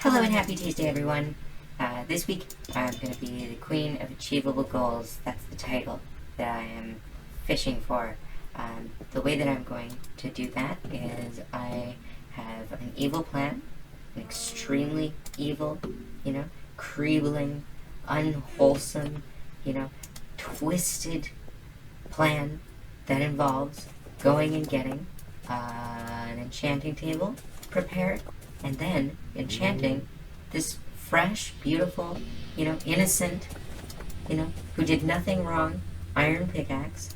Hello and happy Tuesday, everyone. This week I'm going to be the Queen of Achievable Goals. That's the title that I am fishing for. The way that I'm going to do that is I have an evil plan, an extremely evil, creebling, unwholesome, twisted plan that involves going and getting an enchanting table prepared and then enchanting this fresh, beautiful, innocent, who did nothing wrong, iron pickaxe,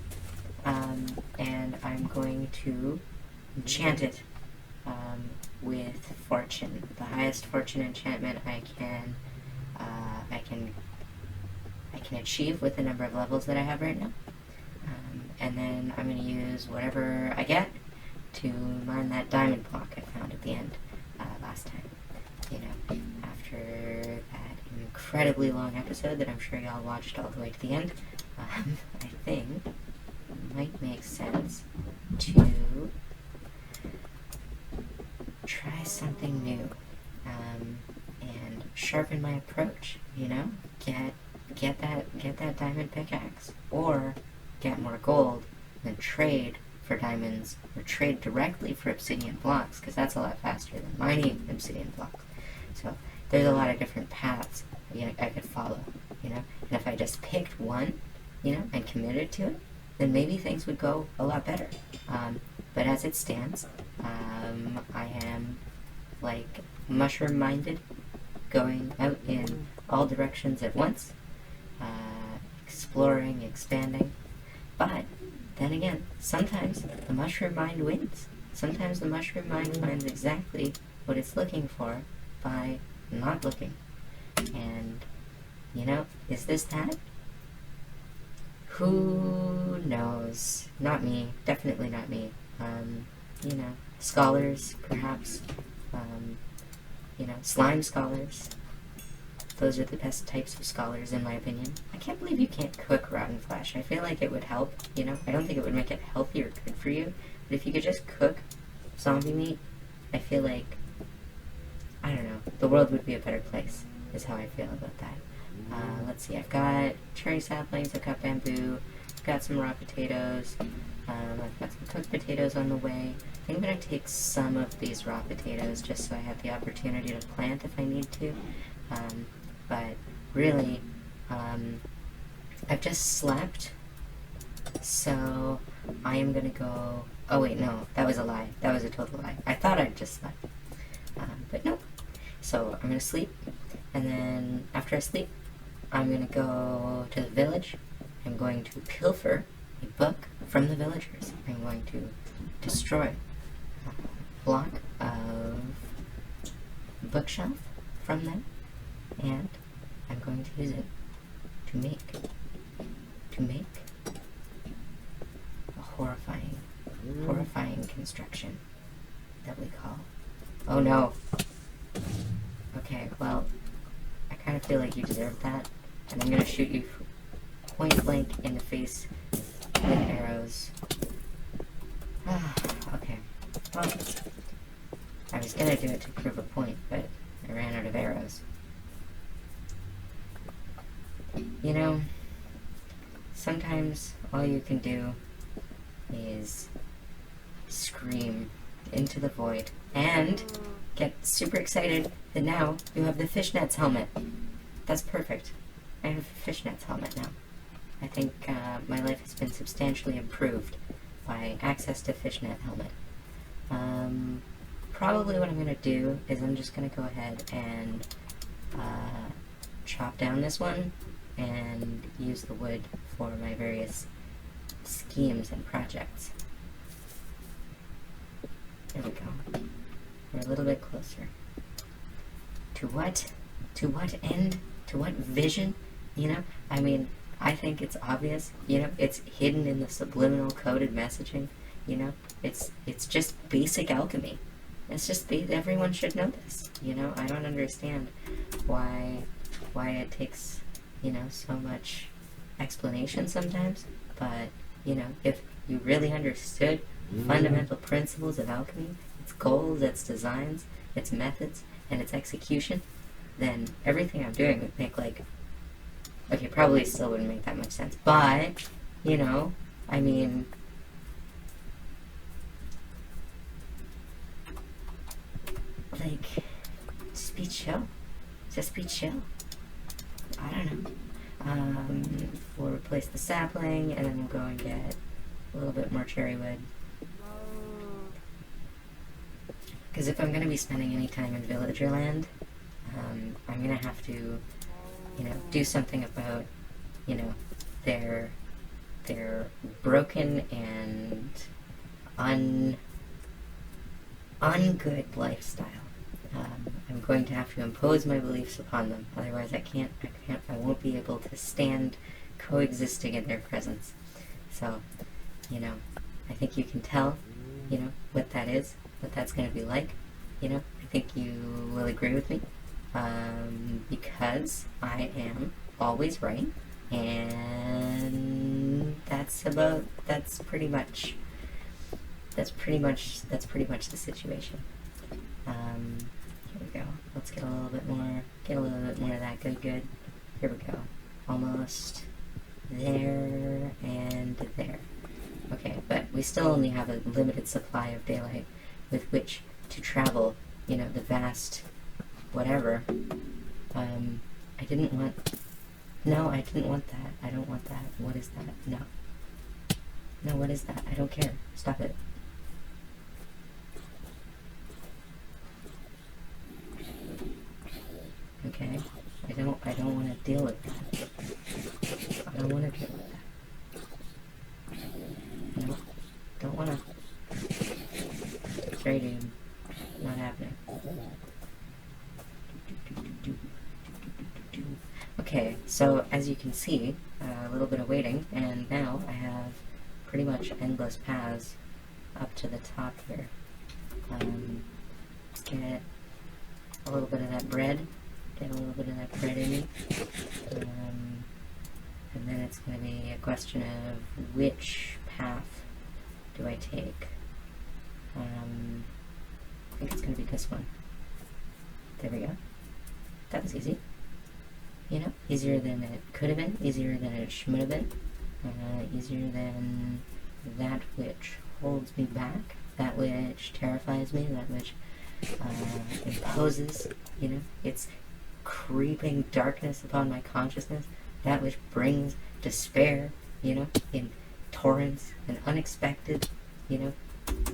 and I'm going to enchant it with fortune, the highest fortune enchantment I can achieve with the number of levels that I have right now. And then I'm going to use whatever I get to mine that diamond block I found at the end last time. After that incredibly long episode that I'm sure y'all watched all the way to the end, I think it might make sense to try something new and sharpen my approach. Get that diamond pickaxe, or get more gold, then trade for diamonds, or trade directly for obsidian blocks, because that's a lot faster than mining obsidian blocks. So there's a lot of different paths I could follow, and if I just picked one, and committed to it, then maybe things would go a lot better. But as it stands, I am like mushroom-minded, going out in all directions at once, exploring, expanding. But then again, sometimes the mushroom mind wins. Sometimes the mushroom mind finds exactly what it's looking for by not looking. And, is this that? Who knows? Not me. Definitely not me. Scholars, perhaps. Slime scholars. Those are the best types of scholars, in my opinion. I can't believe you can't cook rotten flesh. I feel like it would help, I don't think it would make it healthy or good for you, but if you could just cook zombie meat, I feel like, I don't know, the world would be a better place, is how I feel about that. Let's see, I've got cherry saplings, I've got bamboo, I've got some raw potatoes, I've got some cooked potatoes on the way. I think I'm going to take some of these raw potatoes just so I have the opportunity to plant if I need to. But really, I've just slept, so I am going to go... Oh wait, no, that was a lie. That was a total lie. I thought I'd just slept, but nope. So I'm going to sleep, and then after I sleep, I'm going to go to the village. I'm going to pilfer a book from the villagers. I'm going to destroy a block of bookshelf from them, and I'm going to use it to make a horrifying construction that we call... Oh no! Okay, well, I kind of feel like you deserve that, and I'm going to shoot you point blank in the face with arrows. Okay, well, I was going to do it to prove a point, but I ran out of arrows. Sometimes all you can do is scream into the void and get super excited that now you have the fishnets helmet. That's perfect. I have a fishnets helmet now. I think my life has been substantially improved by access to fishnet helmet. Probably what I'm going to do is I'm just going to go ahead and chop down this one and use the wood for my various schemes and projects. There we go. We're a little bit closer. To what? To what end? To what vision? I mean, I think it's obvious. It's hidden in the subliminal coded messaging. It's just basic alchemy. It's just everyone should know this. I don't understand why it takes so much explanation sometimes, but if you really understood fundamental principles of alchemy, its goals, its designs, its methods, and its execution, then everything I'm doing would make, like, okay, probably still wouldn't make that much sense, but, you know, I mean, like, just be chill. Just be chill. I don't know. We'll replace the sapling, and then we'll go and get a little bit more cherry wood. Because if I'm going to be spending any time in villager land, I'm going to have to, you know, do something about, you know, their broken and ungood lifestyle. I'm going to have to impose my beliefs upon them. Otherwise, I won't be able to stand coexisting in their presence. So, you know, I think you can tell, you know, what that is, what that's going to be like. You know, I think you will agree with me, because I am always right, and that's pretty much the situation. Here we go. Let's get a little bit more of that good. Here we go. Almost there and there. Okay, but we still only have a limited supply of daylight with which to travel, you know, the vast whatever. I didn't want that. I don't want that. What is that? No, what is that? I don't care. Stop it. Okay, I don't want to deal with that. I don't want to deal with that. No, don't want to. Sorry, dude. Not happening. Okay, so as you can see, a little bit of waiting, and now I have pretty much endless paths up to the top here. Let's get a little bit of that bread. Get a little bit of that bread in me. And then it's going to be a question of which path do I take. I think it's going to be this one. There we go. That was easy. You know, easier than it could have been, easier than it should have been, easier than that which holds me back, that which terrifies me, that which imposes, you know, its creeping darkness upon my consciousness, that which brings despair, you know, in torrents and unexpected, you know,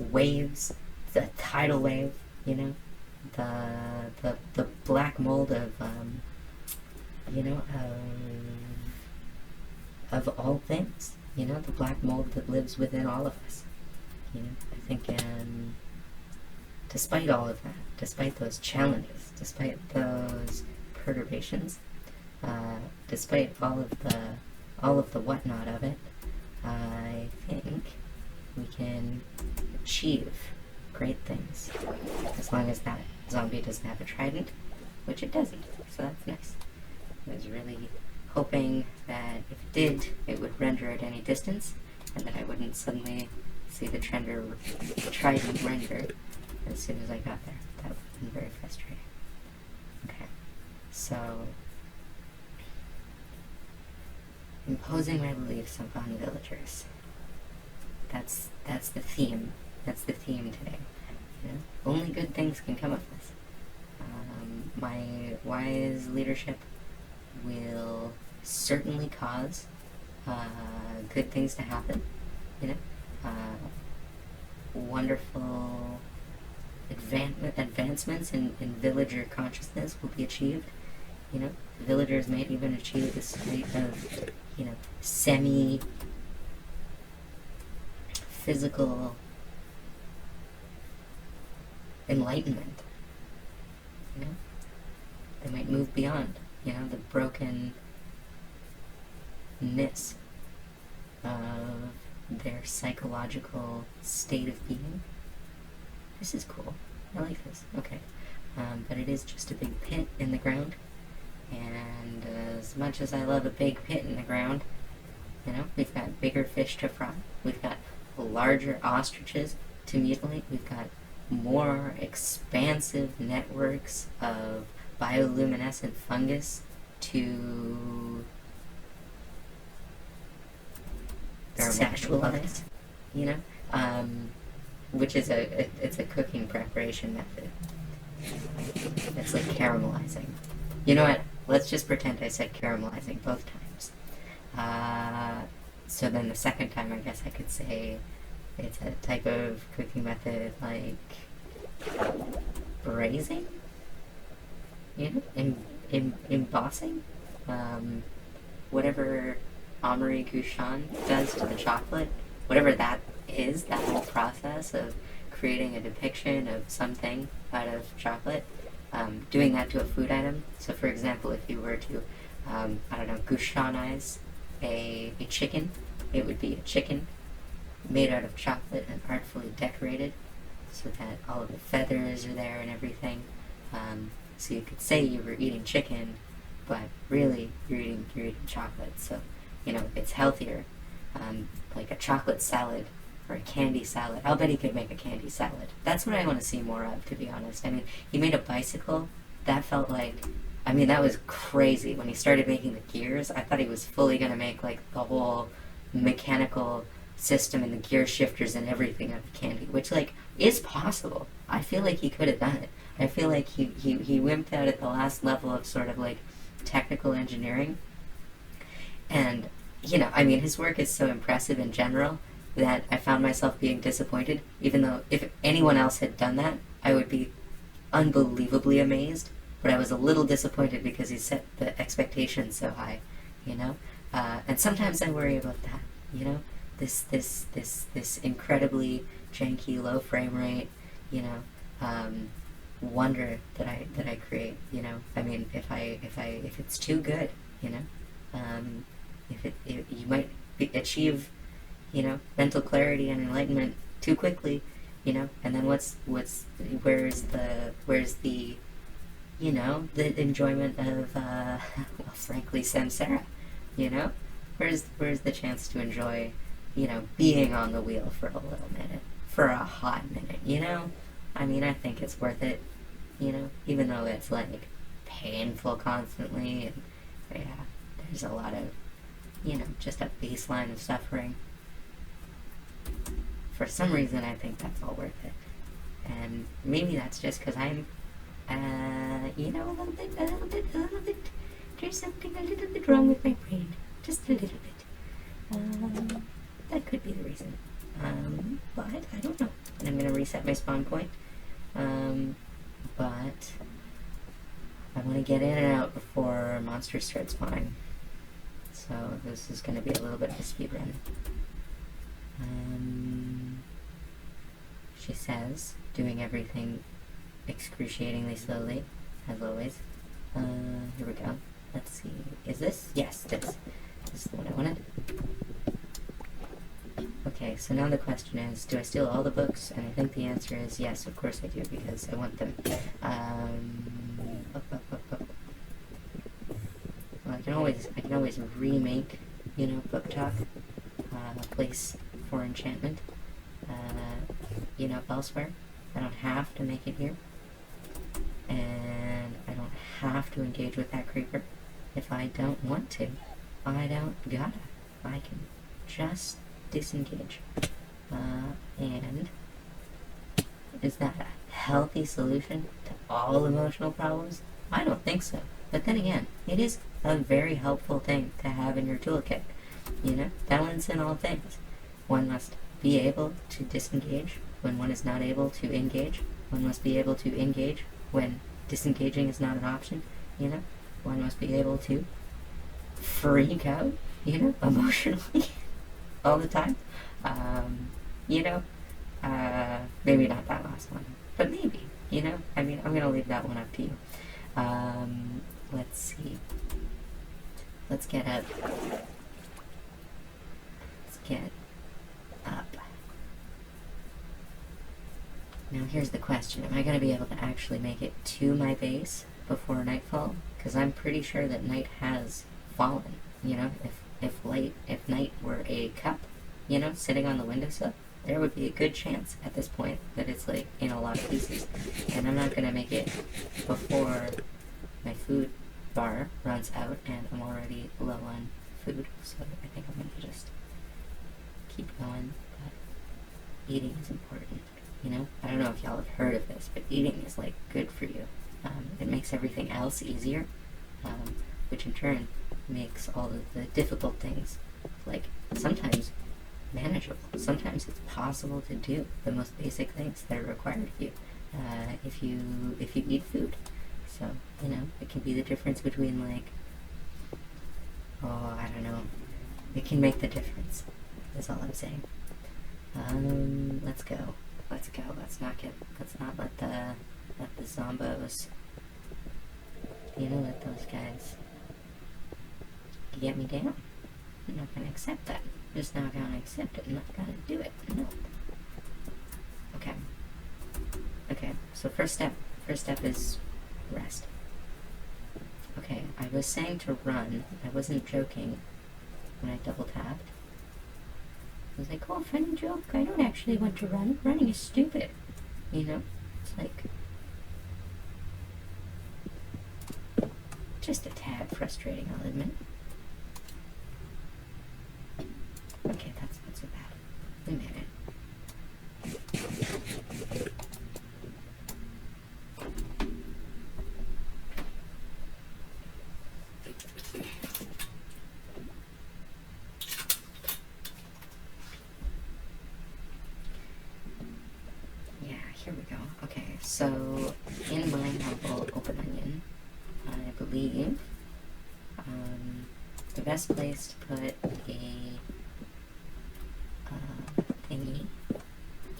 waves, the tidal wave, you know, the black mold of, you know, of all things, you know, the black mold that lives within all of us. You know, I think, despite all of that, despite those challenges, despite those perturbations, despite all of the whatnot of it, I think we can achieve great things, as long as that zombie doesn't have a trident, which it doesn't, so that's nice. I was really hoping that if it did, it would render at any distance, and that I wouldn't suddenly see the trident render as soon as I got there. That would have been very frustrating. Okay, so imposing my beliefs upon villagers. That's the theme. That's the theme today. You know? Only good things can come of this. My wise leadership will certainly cause good things to happen. You know, wonderful advancements in villager consciousness will be achieved. You know, the villagers may even achieve the state of, you know, semi-physical enlightenment. You know, they might move beyond, you know, the brokenness of their psychological state of being. This is cool. I like this. Okay. But it is just a big pit in the ground. And as much as I love a big pit in the ground, you know, we've got bigger fish to fry. We've got larger ostriches to mutilate. We've got more expansive networks of bioluminescent fungus to sexualize, you know, which is it's a cooking preparation method. It's like caramelizing. You know what? Let's just pretend I said caramelizing both times. So then the second time, I guess I could say it's a type of cooking method like braising, you know, embossing, whatever Amory Gouchon does to the chocolate, whatever that is, that whole process of creating a depiction of something out of chocolate, doing that to a food item. So for example, if you were to, I don't know, Gouchonize a chicken, it would be a chicken made out of chocolate and artfully decorated so that all of the feathers are there and everything. So you could say you were eating chicken, but really you're eating chocolate. So, you know, it's healthier. Like a chocolate salad or a candy salad. I'll bet he could make a candy salad. That's what I want to see more of, to be honest. I mean, he made a bicycle. That felt like, I mean, that was crazy. When he started making the gears, I thought he was fully going to make, like, the whole mechanical system and the gear shifters and everything out of candy, which, like, is possible. I feel like he could have done it. I feel like he wimped out at the last level of sort of, like, technical engineering. And, you know, I mean, his work is so impressive in general that I found myself being disappointed, even though if anyone else had done that, I would be unbelievably amazed. But I was a little disappointed because he set the expectations so high, you know? And sometimes I worry about that, you know? This incredibly janky, low frame rate, you know, wonder that I create, you know? I mean, if it's too good, you know? If you might achieve, you know, mental clarity and enlightenment too quickly, you know, and then where's the you know, the enjoyment of well, frankly, samsara, you know, where's the chance to enjoy, you know, being on the wheel for a little minute, for a hot minute, you know? I mean, I think it's worth it, you know, even though it's like painful constantly, and yeah, there's a lot of, you know, just a baseline of suffering. For some reason, I think that's all worth it. And maybe that's just because I'm, you know, a little bit, there's something a little bit wrong with my brain. Just a little bit. That could be the reason. But I don't know. And I'm going to reset my spawn point. But I want to get in and out before monsters start spawning. So this is going to be a little bit of a speed run. She says, doing everything excruciatingly slowly, as always. Here we go. Let's see. Is this? Yes, this. This is the one I wanted. Okay, so now the question is, do I steal all the books? And I think the answer is yes, of course I do, because I want them. Well, I can always remake, you know, Book Talk, a place for enchantment, you know, elsewhere. I don't have to make it here, and I don't have to engage with that creeper if I don't want to. I don't gotta. I can just disengage. And is that a healthy solution to all emotional problems? I don't think so. But then again, it is a very helpful thing to have in your toolkit. You know, balance in all things. One must be able to disengage when one is not able to engage. One must be able to engage when disengaging is not an option. You know, one must be able to freak out, you know, emotionally all the time. You know, maybe not that last one, but maybe, you know, I mean, I'm gonna leave that one up to you. Let's see. Let's get up. Let's get up. Now here's the question. Am I going to be able to actually make it to my base before nightfall? Because I'm pretty sure that night has fallen. You know, if night were a cup, you know, sitting on the windowsill, there would be a good chance at this point that it's like in a lot of pieces. And I'm not gonna make it before my food bar runs out and I'm already low on food, so I think I'm gonna just keep going. But eating is important, you know? I don't know if y'all have heard of this, but eating is like good for you. It makes everything else easier, which in turn makes all of the difficult things, like sometimes manageable. Sometimes it's possible to do the most basic things that are required of you if you eat food. So, you know, it can be the difference between like, oh, I don't know. It can make the difference, is all I'm saying. Let's go. Let's go. Let's not let the zombos, you know, let those guys get me down. I'm not gonna accept that. I'm just not gonna accept it. I'm not gonna do it. No. Okay. Okay, so first step is rest. Okay, I was saying to run. I wasn't joking when I double tapped. I was like, oh, funny joke. I don't actually want to run. Running is stupid. You know? It's like just a tad frustrating, I'll admit. Okay, that's not so bad. We made it. Yeah, here we go. Okay, so in my humble open onion, I believe the best place to put a thingy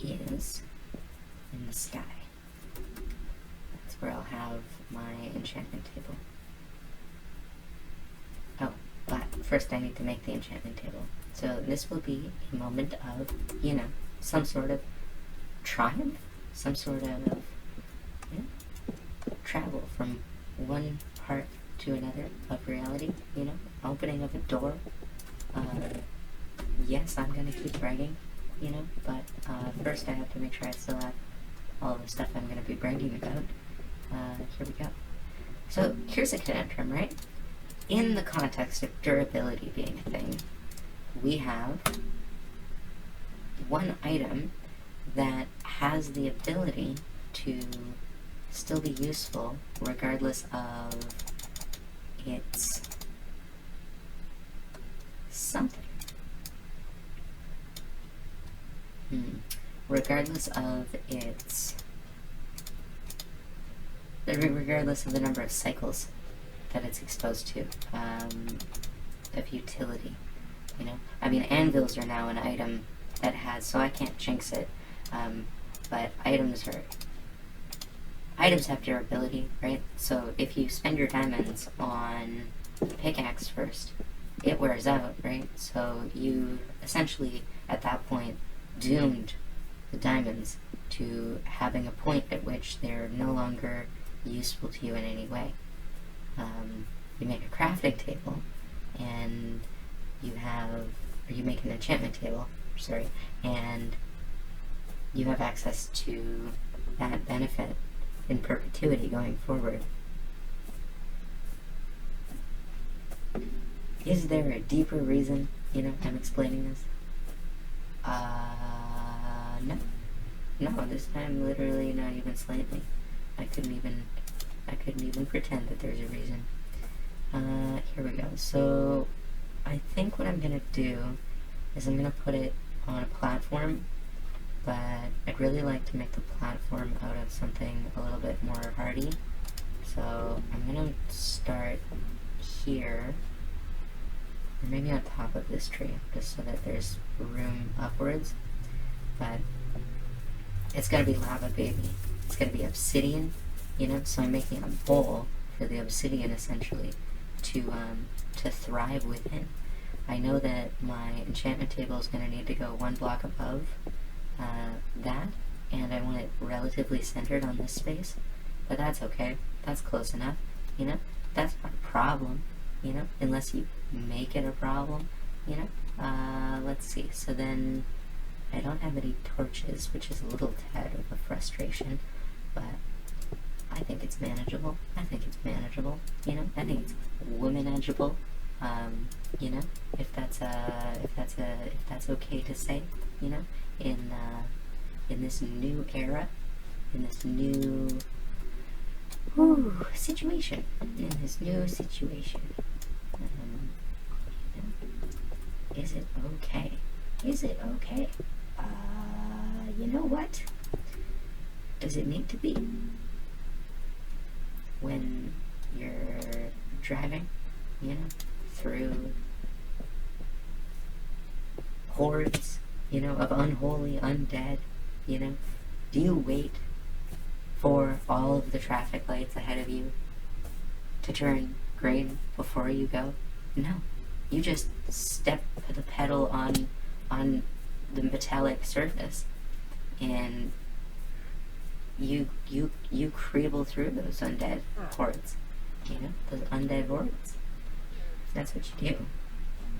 is in the sky. That's where I'll have my enchantment table. Oh, but first I need to make the enchantment table. So this will be a moment of, you know, some sort of triumph, some sort of, you know, travel from one part to another of reality, you know, opening of a door. Yes, I'm gonna keep bragging, you know, but first I have to make sure I still have all the stuff I'm gonna be bragging about. Here we go. So here's a conundrum, right? In the context of durability being a thing, we have one item that has the ability to still be useful regardless of its something. Regardless of its, regardless of the number of cycles that it's exposed to, of utility, you know? I mean, anvils are now an item that has, so I can't jinx it, but items have durability, right? So if you spend your diamonds on the pickaxe first, it wears out, right? So you essentially, at that point, doomed the diamonds to having a point at which they're no longer useful to you in any way. You make a crafting table, and you make an enchantment table, sorry, and you have access to that benefit in perpetuity going forward. Is there a deeper reason, you know, I'm explaining this? No. No, this time literally not even slightly. I couldn't even pretend that there's a reason. Here we go. So, I think what I'm gonna do is I'm gonna put it on a platform, but I'd really like to make the platform out of something a little bit more hardy. So, I'm gonna start here, or maybe on top of this tree, just so that there's room upwards. But it's gonna be lava, baby. It's gonna be obsidian, you know, so I'm making a bowl for the obsidian essentially to thrive within. I know that my enchantment table is gonna need to go one block above that, and I want it relatively centered on this space, but that's okay. That's close enough, you know. That's not a problem, you know, unless you make it a problem, you know. Let's see. So then I don't have any torches, which is a little tad of a frustration, but I think it's manageable. I think it's manageable, you know? I think it's womanageable, you know? If that's okay to say, you know? In this new era, in this new situation, you know, is it okay? Is it okay? You know what? Does it need to be? When you're driving, you know, through hordes, you know, of unholy undead, you know, do you wait for all of the traffic lights ahead of you to turn green before you go? No. You just step the pedal on the metallic surface, and you creeble through those undead hordes. You know, those undead hordes. That's what you do.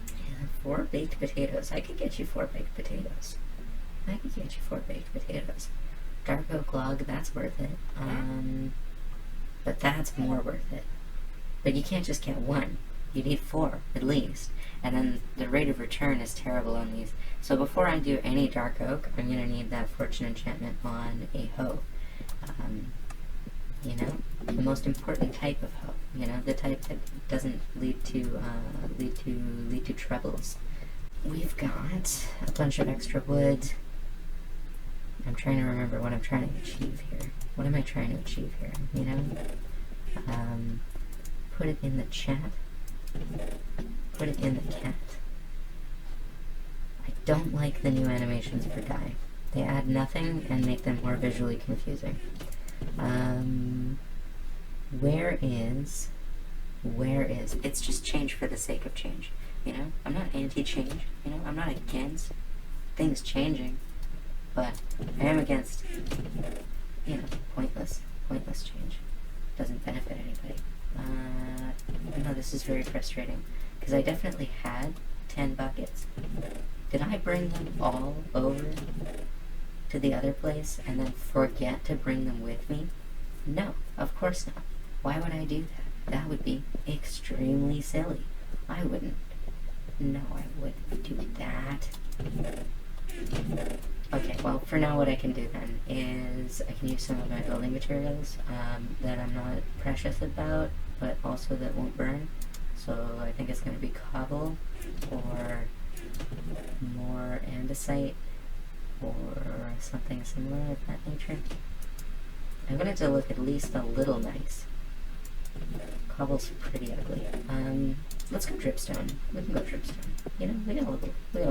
Yeah, 4 baked potatoes. I could get you 4 baked potatoes. Dark oak log, that's worth it. But that's more worth it. But you can't just get 1. You need 4, at least. And then the rate of return is terrible on these. So before I do any dark oak, I'm going to need that fortune enchantment on a hoe. You know, the most important type of hoe. You know, the type that doesn't lead to troubles. We've got a bunch of extra wood. I'm trying to remember what I'm trying to achieve here. What am I trying to achieve here? You know, put it in the chat. Put it in the cat. I don't like the new animations for dye. They add nothing and make them more visually confusing. Where is... It's just change for the sake of change. You know? I'm not anti-change. You know? I'm not against things changing. But I am against, you know, pointless change. Doesn't benefit anybody. No, this is very frustrating. Because I definitely had 10 buckets. Did I bring them all over to the other place and then forget to bring them with me? No, of course not. Why would I do that? That would be extremely silly. I wouldn't. No, I wouldn't do that. Okay, well, for now what I can do then is I can use some of my building materials that I'm not precious about, but also that won't burn. So I think it's going to be cobble, or more andesite, or something similar of that nature. I want it to look at least a little nice. Cobble's pretty ugly. Let's go dripstone. We can go dripstone. You know, we got a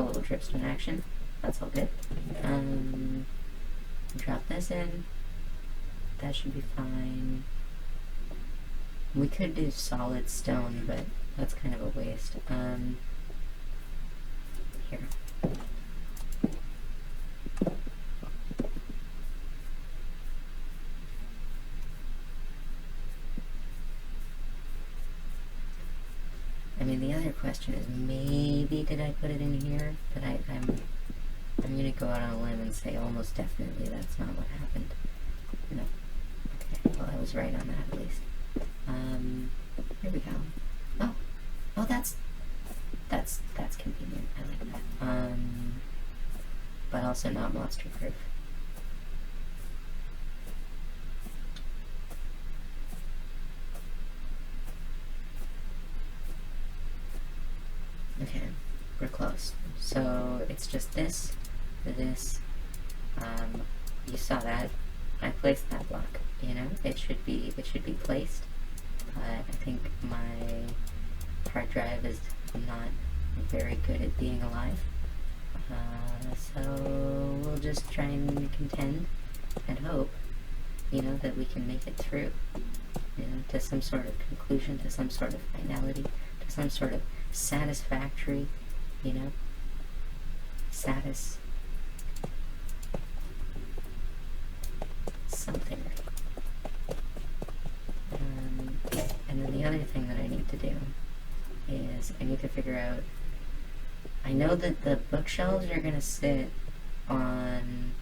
little dripstone action. That's all good. Drop this in. That should be fine. We could do solid stone, but that's kind of a waste. Here. I mean, the other question is, maybe did I put it in here? But I'm gonna go out on a limb and say almost definitely that's not what happened. No. Okay, well I was right on that at least. Here we go. Oh, that's convenient. I like that. But also not monster proof. Okay, we're close. So it's just this. You saw that. I placed that block. You know, it should be placed. I think my hard drive is not very good at being alive. So we'll just try and contend and hope, you know, that we can make it through, you know, to some sort of conclusion, to some sort of finality, to some sort of satisfactory, you know, something. And then the other thing that I need to do is I need to figure out, I know that the bookshelves are going to sit on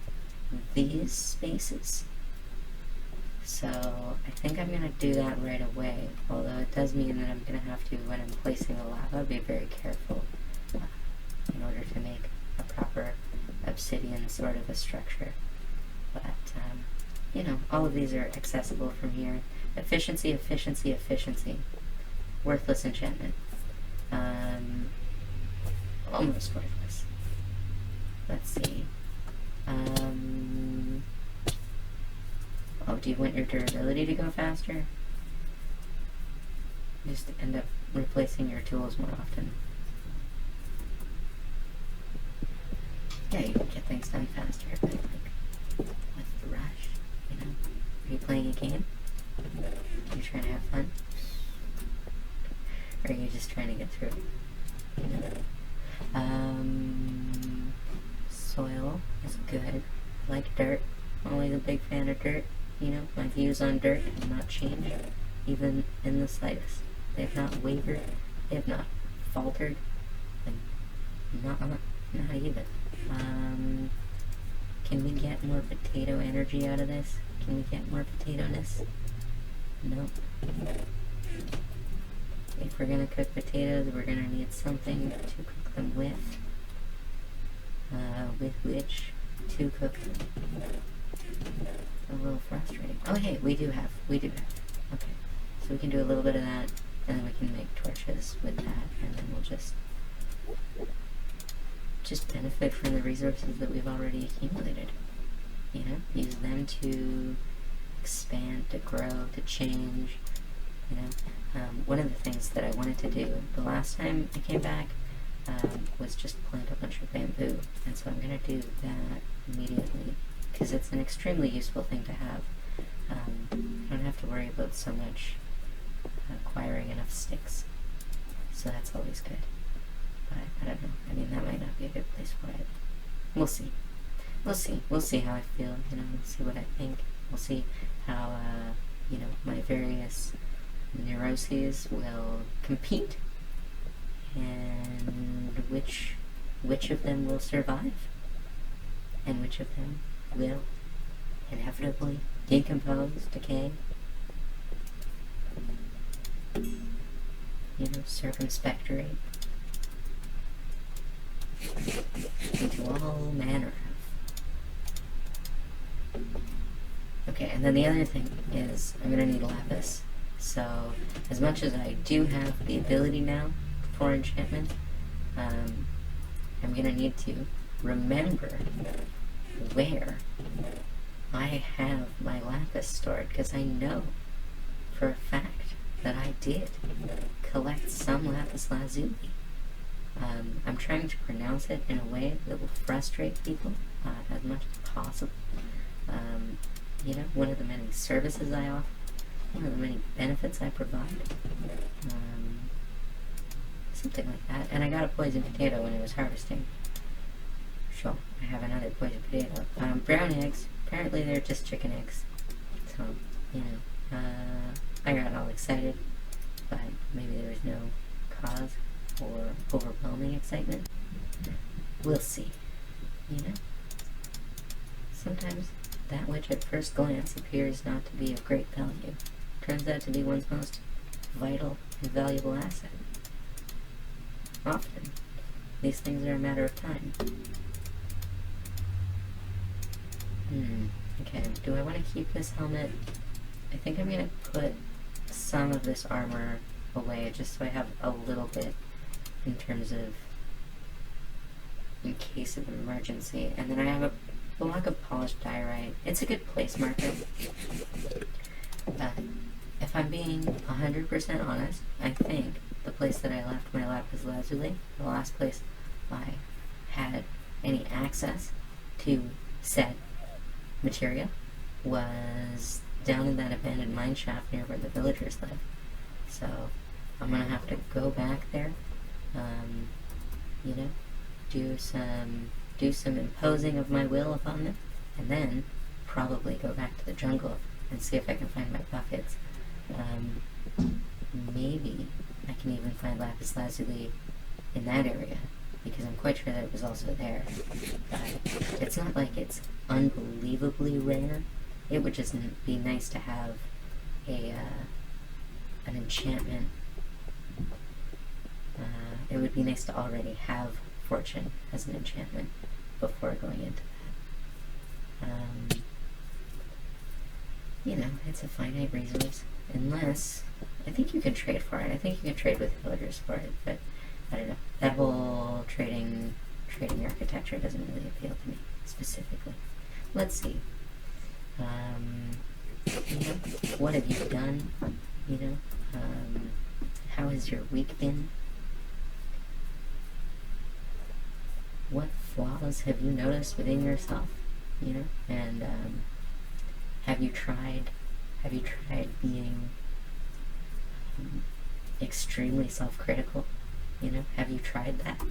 these spaces. So I think I'm going to do that right away, although it does mean that I'm going to have to, when I'm placing the lava, be very careful in order to make a proper obsidian sort of a structure. But, you know, all of these are accessible from here. Efficiency, efficiency, efficiency. Worthless enchantment. Almost worthless. Let's see. Oh, do you want your durability to go faster? Just end up replacing your tools more often. Yeah, you can get things done faster, but like, what's the rush? You know? Are you playing a game? Are you trying to have fun? Or are you just trying to get through? You know? Soil is good. I like dirt. I'm always a big fan of dirt. You know, my views on dirt have not changed, even in the slightest. They have not wavered. They have not faltered. And not even. Can we get more potato energy out of this? Can we get more potato-ness? Nope. If we're gonna cook potatoes, we're gonna need something to cook them with. With which to cook them. A little frustrating. Oh hey, we do have. Okay. So we can do a little bit of that, and then we can make torches with that, and then we'll just benefit from the resources that we've already accumulated. You know? Use them to expand, to grow, to change. You know? One of the things that I wanted to do the last time I came back was just plant a bunch of bamboo, and so I'm going to do that immediately, because it's an extremely useful thing to have. I don't have to worry about so much acquiring enough sticks, so that's always good. But I don't know, I mean, that might not be a good place for it. We'll see. We'll see how I feel, you know, we'll see what I think. We'll see how, you know, my various neuroses will compete, and which of them will survive, and which of them will inevitably decompose, decay, you know, circumspectorate into all manner of. Okay, and then the other thing is I'm gonna need lapis. So as much as I do have the ability now for enchantment, I'm gonna need to remember where I have my lapis stored, because I know for a fact that I did collect some lapis lazuli. I'm trying to pronounce it in a way that will frustrate people as much as possible. You know, one of the many services I offer, one of the many benefits I provide, something like that. And I got a poison potato when I was harvesting. So I have another poison potato. Brown eggs. Apparently they're just chicken eggs. So, you know, I got all excited, but maybe there was no cause for overwhelming excitement. We'll see. You know? Sometimes that which at first glance appears not to be of great value turns out to be one's most vital and valuable asset. Often, these things are a matter of time. Okay, do I want to keep this helmet? I think I'm going to put some of this armor away just so I have a little bit in terms of in case of emergency. And then I have a block of polished diorite. It's a good place marker. If I'm being 100% honest, I think the place that I left my lapis lazuli, the last place I had any access to said material, was down in that abandoned mine shaft near where the villagers live. So I'm gonna have to go back there, you know, do some imposing of my will upon them, and then probably go back to the jungle and see if I can find my buckets. Maybe I can even find lapis lazuli in that area. because I'm quite sure that it was also there. But it's not like it's unbelievably rare. It would just be nice to have an enchantment. It would be nice to already have fortune as an enchantment before going into that. You know, it's a finite resource. Unless, I think you can trade for it. I think you can trade with villagers for it, but I don't know. That whole trading architecture doesn't really appeal to me specifically. Let's see. You know, what have you done? You know, how has your week been? What flaws have you noticed within yourself? You know, and have you tried being extremely self-critical? You know, have you tried that?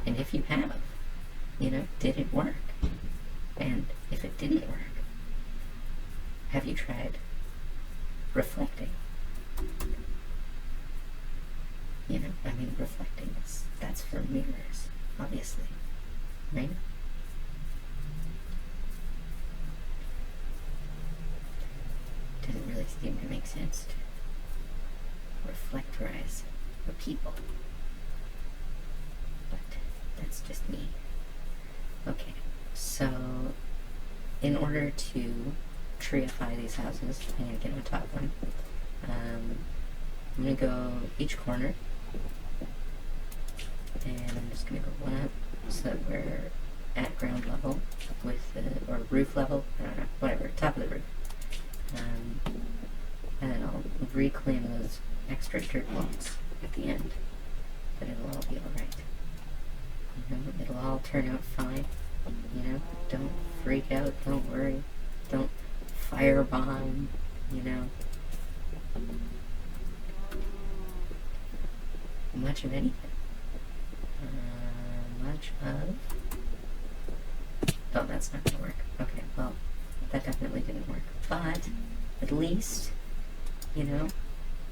And if you have, you know, did it work? And if it didn't work, have you tried reflecting? You know, I mean, reflecting that's for mirrors, obviously, right? Doesn't really seem to make sense to reflectorize the people. But that's just me. Okay, so in order to treeify these houses, I need to get on top of them. I'm going to go each corner, and I'm just going to go one up so that we're at ground level with the, or roof level, I don't know, whatever, top of the roof. And then I'll reclaim those extra dirt blocks at the end, but it'll all be alright. You know, it'll all turn out fine. You know, don't freak out, don't worry, don't firebomb, you know. Much of anything. Oh, that's not gonna work. Okay, well, that definitely didn't work. But, at least, you know,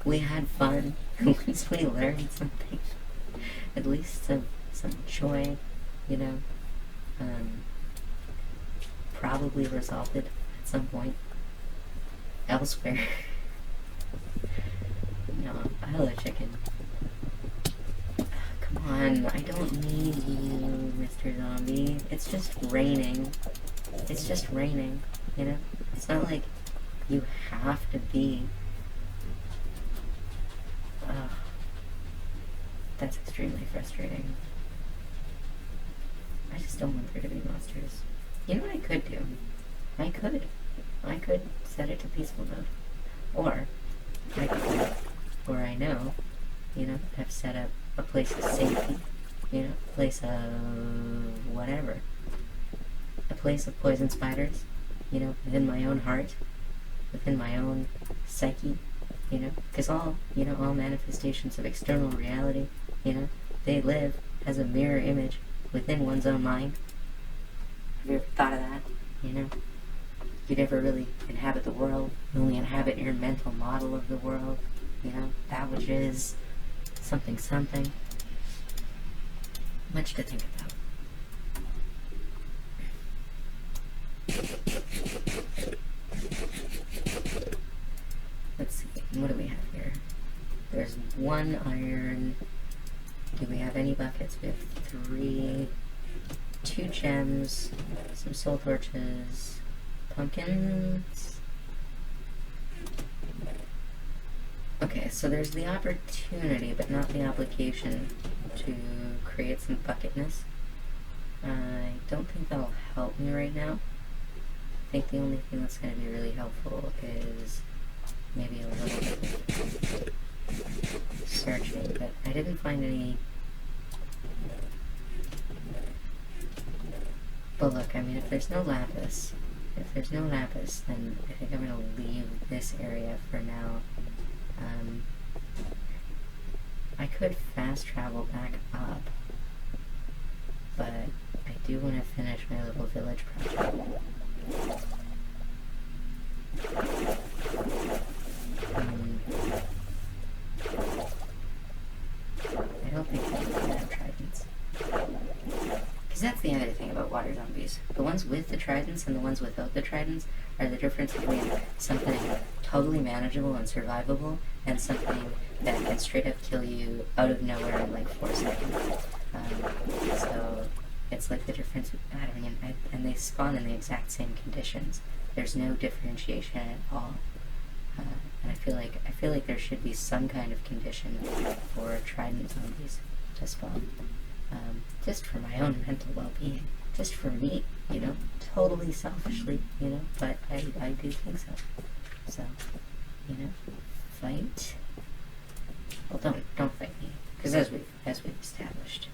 we had fun. At least we learned something. At least some joy, you know. Probably resulted at some point elsewhere. No, Isle of Chicken. Come on, I don't need you, Mr. Zombie. It's just raining. It's just raining, you know? It's not like you have to be. That's extremely frustrating. I just don't want there to be monsters. You know what I could do? I could set it to peaceful mode. Or I could, or I know, you know, have set up a place of safety, you know, a place of whatever. A place of poison spiders, you know, within my own heart, within my own psyche, you know, because all manifestations of external reality, you know, they live as a mirror image within one's own mind. Have you ever thought of that? You know, you never really inhabit the world, you only inhabit your mental model of the world, you know, that which is something. Much to think about. Let's see, what do we have here? There's 1 iron. Do we have any buckets? We have 3, 2 gems, some soul torches, pumpkins. Okay, so there's the opportunity, but not the obligation to create some bucketness. I don't think that'll help me right now. I think the only thing that's going to be really helpful is maybe a little bit of searching, but I didn't find any. But look, I mean, if there's no lapis, then I think I'm going to leave this area for now. I could fast travel back up, but I do want to finish my little village project. I don't think we can have tridents. that's the other thing about water zombies. The ones with the tridents and the ones without the tridents are the difference between something totally manageable and survivable and something that can straight up kill you out of nowhere in like 4 seconds. So it's like the difference, I don't mean, and they spawn in the exact same conditions. There's no differentiation at all. And I feel like there should be some kind of condition for trident zombies to spawn. Just for my own mental well-being. Just for me, you know? Totally selfishly, you know? But I do think so. So, you know, fight. Well, don't fight me. Because as we've established,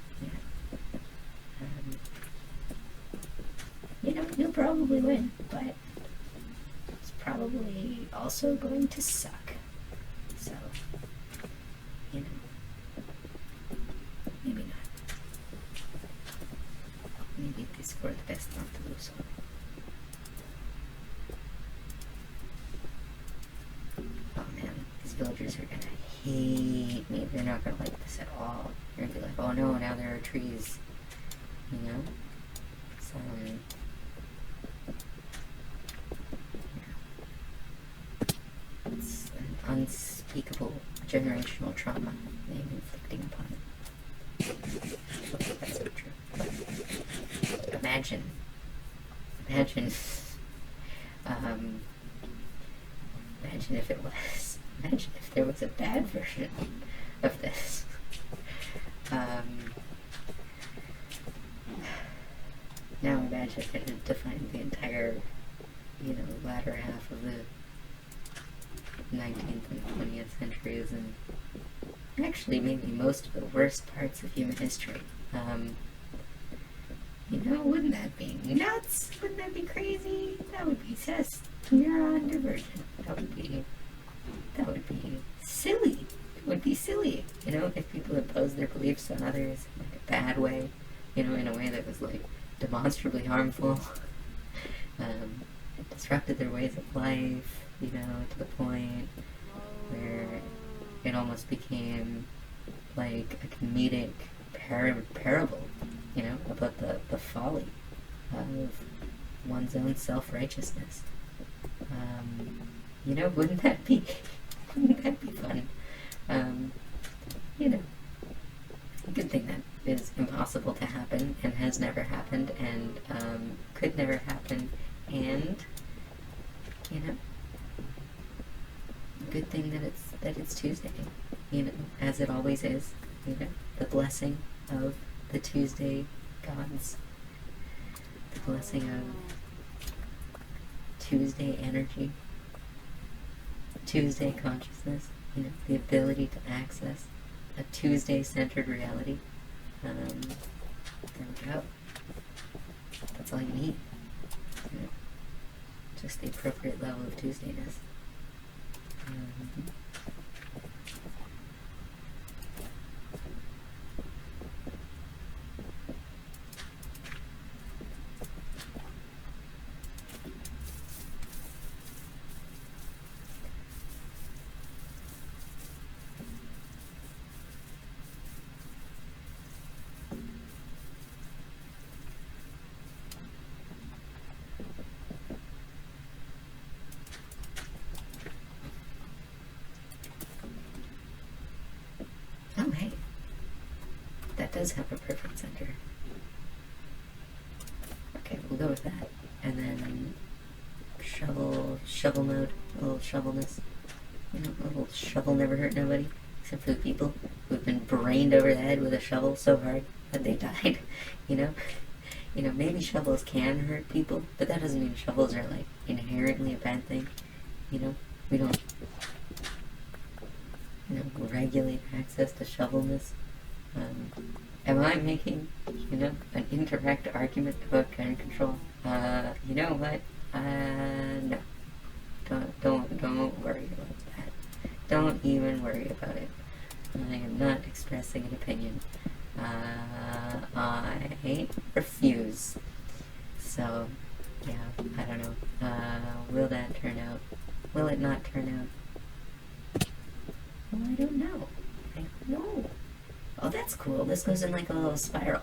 you know, you'll probably win, but it's probably also going to suck. So, you know, maybe not. Maybe it's for the best not to lose. Oh man, these villagers are gonna hate me. They're not gonna like this at all. They're gonna be like, oh no, now there are trees. You know? So, it's an unspeakable generational trauma they am inflicting upon them. Okay, that's not true. But imagine, imagine if it was. Imagine if there was a bad version of this. Now imagine if it had defined the entire, you know, latter half of the 19th and 20th centuries, and actually maybe most of the worst parts of human history. You know, wouldn't that be nuts? Wouldn't that be crazy? That would be just neuron diversion. That would be silly. It would be silly, you know, if people imposed their beliefs on others in like a bad way, you know, in a way that was like demonstrably harmful. It disrupted their ways of life, you know, to the point where it almost became like a comedic parable, you know, about the folly of one's own self-righteousness. You know, wouldn't that be fun? You know, a good thing that is impossible to happen and has never happened and could never happen, and you know, good thing that it's Tuesday, you know, as it always is, you know, the blessing of the Tuesday gods, the blessing of Tuesday energy, Tuesday consciousness, you know, the ability to access a Tuesday-centered reality. There we go. That's all you need. You know, just the appropriate level of Tuesdayness. Oh, hey. That does have a perfect center. Okay, we'll go with that. And then shovel mode, a little shovelness. You know, a little shovel never hurt nobody, except for the people who've been brained over the head with a shovel so hard that they died. You know, maybe shovels can hurt people, but that doesn't mean shovels are like inherently a bad thing. You know, we don't, you know, regulate access to shovelness. Am I making, you know, an indirect argument about gun control? You know what? No. Don't worry about that. Don't even worry about it. I am not expressing an opinion. I refuse. So, yeah, I don't know. Will that turn out? Will it not turn out? Well, I don't know. I don't know. Oh, that's cool. This goes in like a little spiral.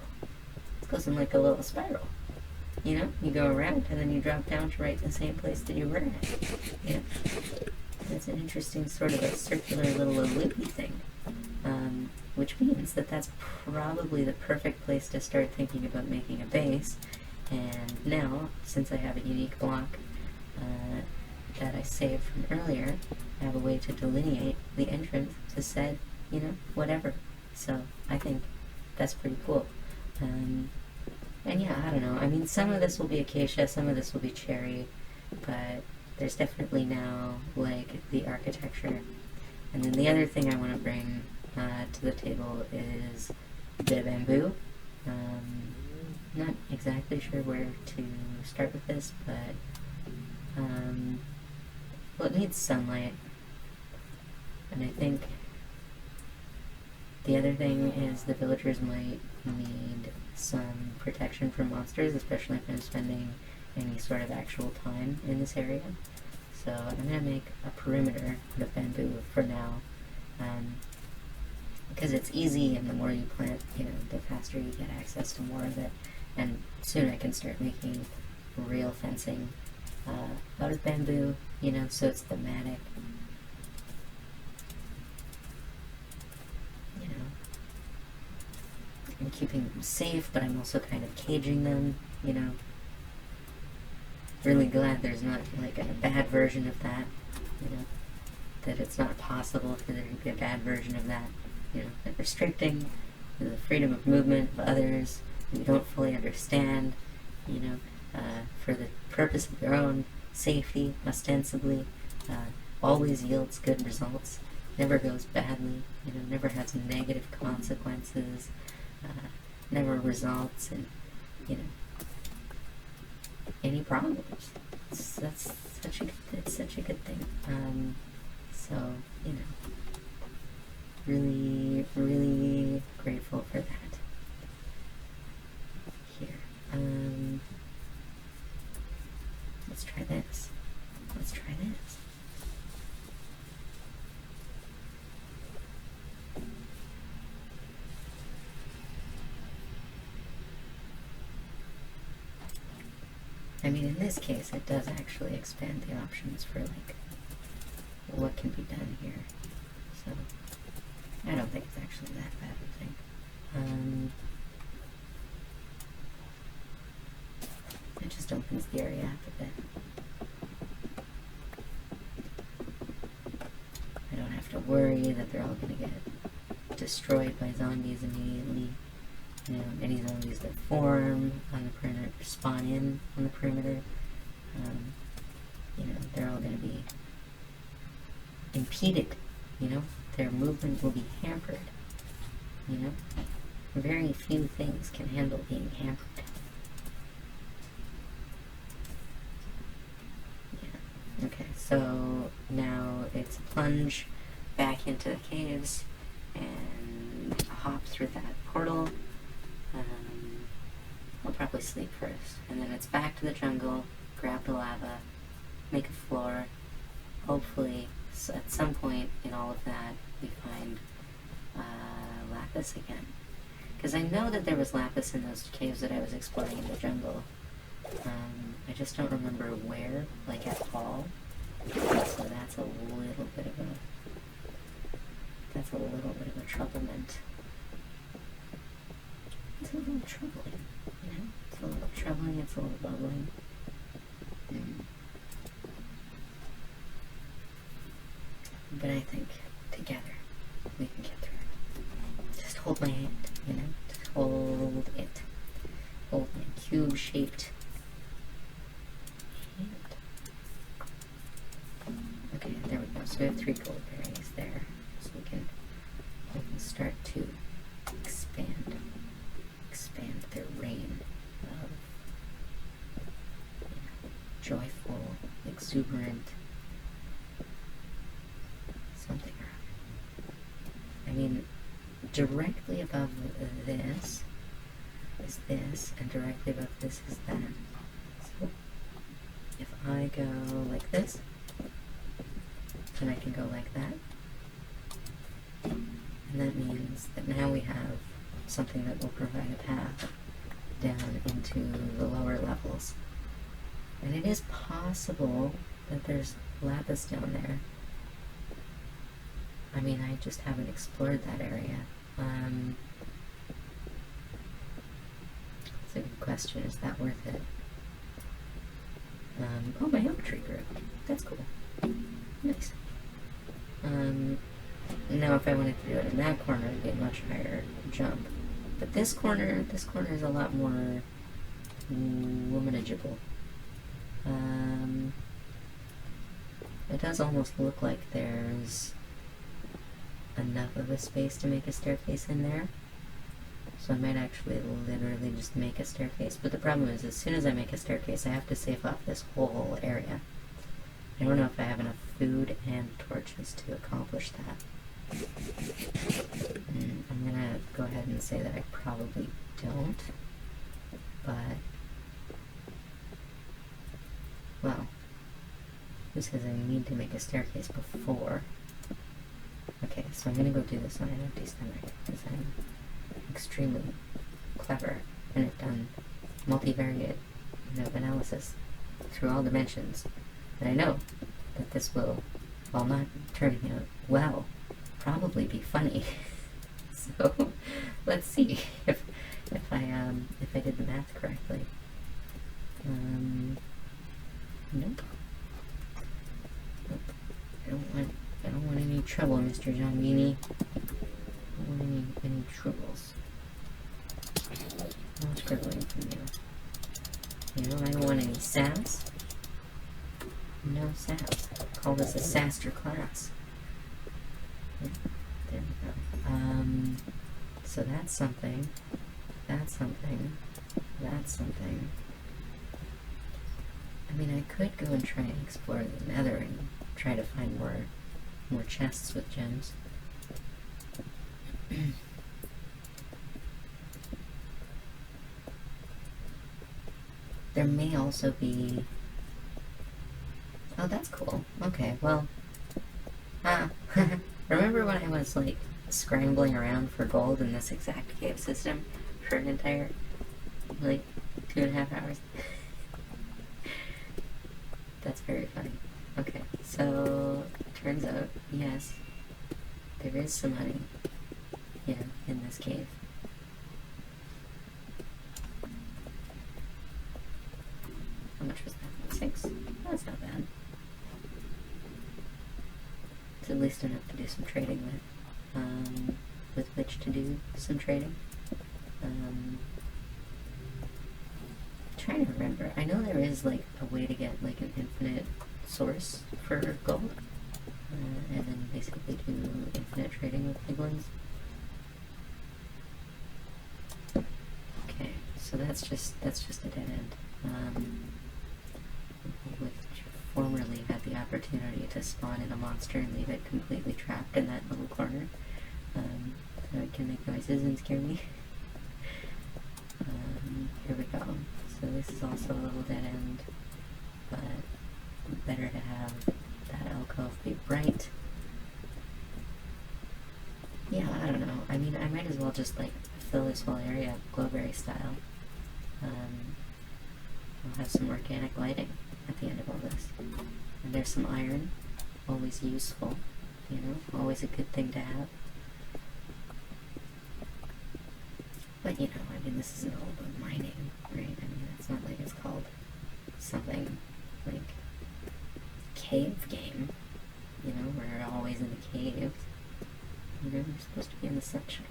It goes in like a little spiral. You know, you go around and then you drop down to right in the same place that you were at. Yeah. It's an interesting sort of a circular little loopy thing. Which means that that's probably the perfect place to start thinking about making a base. And now, since I have a unique block that I saved from earlier, I have a way to delineate the entrance to said, you know, whatever. So I think that's pretty cool. And yeah, I don't know. I mean, some of this will be acacia, some of this will be cherry, but there's definitely now, like, the architecture. And then the other thing I want to bring to the table is the bamboo. Not exactly sure where to start with this, but well, it needs sunlight. And I think the other thing is the villagers might need some protection from monsters, especially if I'm spending any sort of actual time in this area. So I'm going to make a perimeter out of bamboo for now. Because it's easy, and the more you plant, you know, the faster you get access to more of it. And soon I can start making real fencing out of bamboo, you know, so it's thematic. You know, I'm keeping them safe, but I'm also kind of caging them, you know. Really glad there's not like a bad version of that, you know, that it's not possible for there to be a bad version of that. You know, like restricting the freedom of movement of others who don't fully understand, you know, for the purpose of their own safety, ostensibly, always yields good results, never goes badly, you know, never has negative consequences, never results in, you know, any problems. That's such a good thing. So, you know, really, really grateful for that. Here. Let's try this. Let's try this. I mean, in this case, it does actually expand the options for, like, what can be done here. So, I don't think it's actually that bad of a thing. It just opens the area up a bit. I don't have to worry that they're all going to get destroyed by zombies immediately. You know, any zombies that form on the perimeter, spawn in on the perimeter, you know, they're all going to be impeded, you know, their movement will be hampered, you know. Very few things can handle being hampered. Yeah. Okay, so now it's a plunge back into the caves and hop through that portal. I'll probably sleep first, and then it's back to the jungle, grab the lava, make a floor. Hopefully, at some point in all of that, we find lapis again. Because I know that there was lapis in those caves that I was exploring in the jungle. I just don't remember where, like at all. So that's a little bit of a troublement. It's a little troubling, you know? It's a little troubling, it's a little bubbling. But I think together we can get through it. Just hold my hand, you know? Just hold it. Hold my cube-shaped hand. Okay, there we go. So we have 3 gold berries there. So we can start to expand their reign of, you know, joyful, exuberant something or other. I mean, directly above this is this, and directly above this is that. So if I go like this, then I can go like that. And that means that now we have something that will provide a path down into the lower levels. And it is possible that there's lapis down there. I mean, I just haven't explored that area. It's a good question. Is that worth it? Oh, my oak tree grew. That's cool. Nice. Now if I wanted to do it in that corner, it'd be a much higher jump. But this corner is a lot more manageable. It does almost look like there's enough of a space to make a staircase in there. So I might actually literally just make a staircase. But the problem is, as soon as I make a staircase, I have to save off this whole area. I don't know if I have enough food and torches to accomplish that. I'm gonna go ahead and say that I probably don't. But, well, who says I need to make a staircase before? Okay, so I'm gonna go do this on an empty stomach, because I'm extremely clever and have done multivariate analysis through all dimensions. And I know that this will, while not turning out well, probably be funny. So let's see if I did the math correctly. Nope. I don't want any trouble, Mr. John Beanie. I don't want any troubles. No scribbling from you. I don't want any sass. No sass. Call this a saster class. Yeah, there we go. So that's something. That's something. That's something. I mean, I could go and try and explore the nether and try to find more chests with gems. There may also be... Oh, that's cool. Okay, well... remember when I was, like, scrambling around for gold in this exact cave system for an entire, like, 2.5 hours? That's very funny. Okay, so, turns out, yes, there is some honey, yeah, in this cave. How much was that? 6? That's not bad. It's at least enough to do some trading with which to do some trading. Trying to remember. I know there is like a way to get like an infinite source for gold, and then basically do infinite trading with piglins. Okay, so that's just a dead end. Which formerly had the opportunity to spawn in a monster and leave it completely trapped in that little corner, so it can make noises and scare me. Here we go. So this is also a little dead end, but better to have that alcove be bright. Yeah, I don't know. I mean, I might as well just like fill this whole area glowberry style. I'll have some organic lighting at the end of all this. And there's some iron, always useful, you know, always a good thing to have. But, you know, I mean, this isn't all about mining, right? I mean, it's not like it's called something like cave game, you know, where you're always in the cave. You know, you're supposed to be in the sunshine.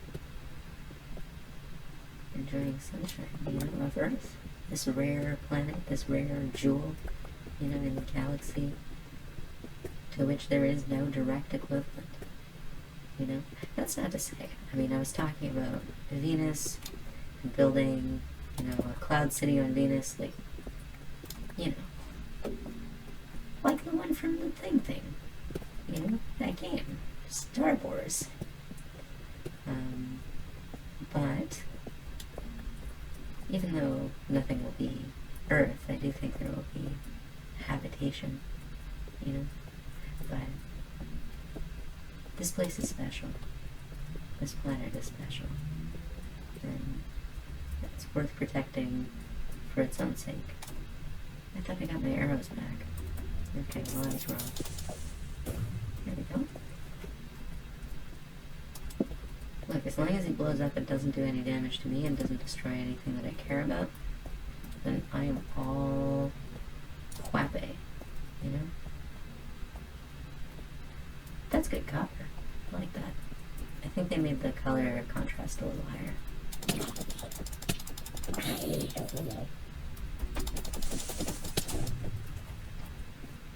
Enjoying sunshine, you know, of Earth. This rare planet, this rare jewel, you know, in the galaxy, to which there is no direct equivalent. You know, that's not to say. I mean, I was talking about Venus and building, you know, a cloud city on Venus, like, you know, like the one from the Thing, you know, that game, Star Wars. But even though nothing will be Earth, I do think there will be habitation, you know, but this place is special. This planet is special. And It's worth protecting for its own sake. I thought I got my arrows back. Okay, well, I was wrong. There we go. Look, as long as he blows up and doesn't do any damage to me and doesn't destroy anything that I care about, then I am all quappe, you know? That's good copper. I like that. I think they made the color contrast a little higher.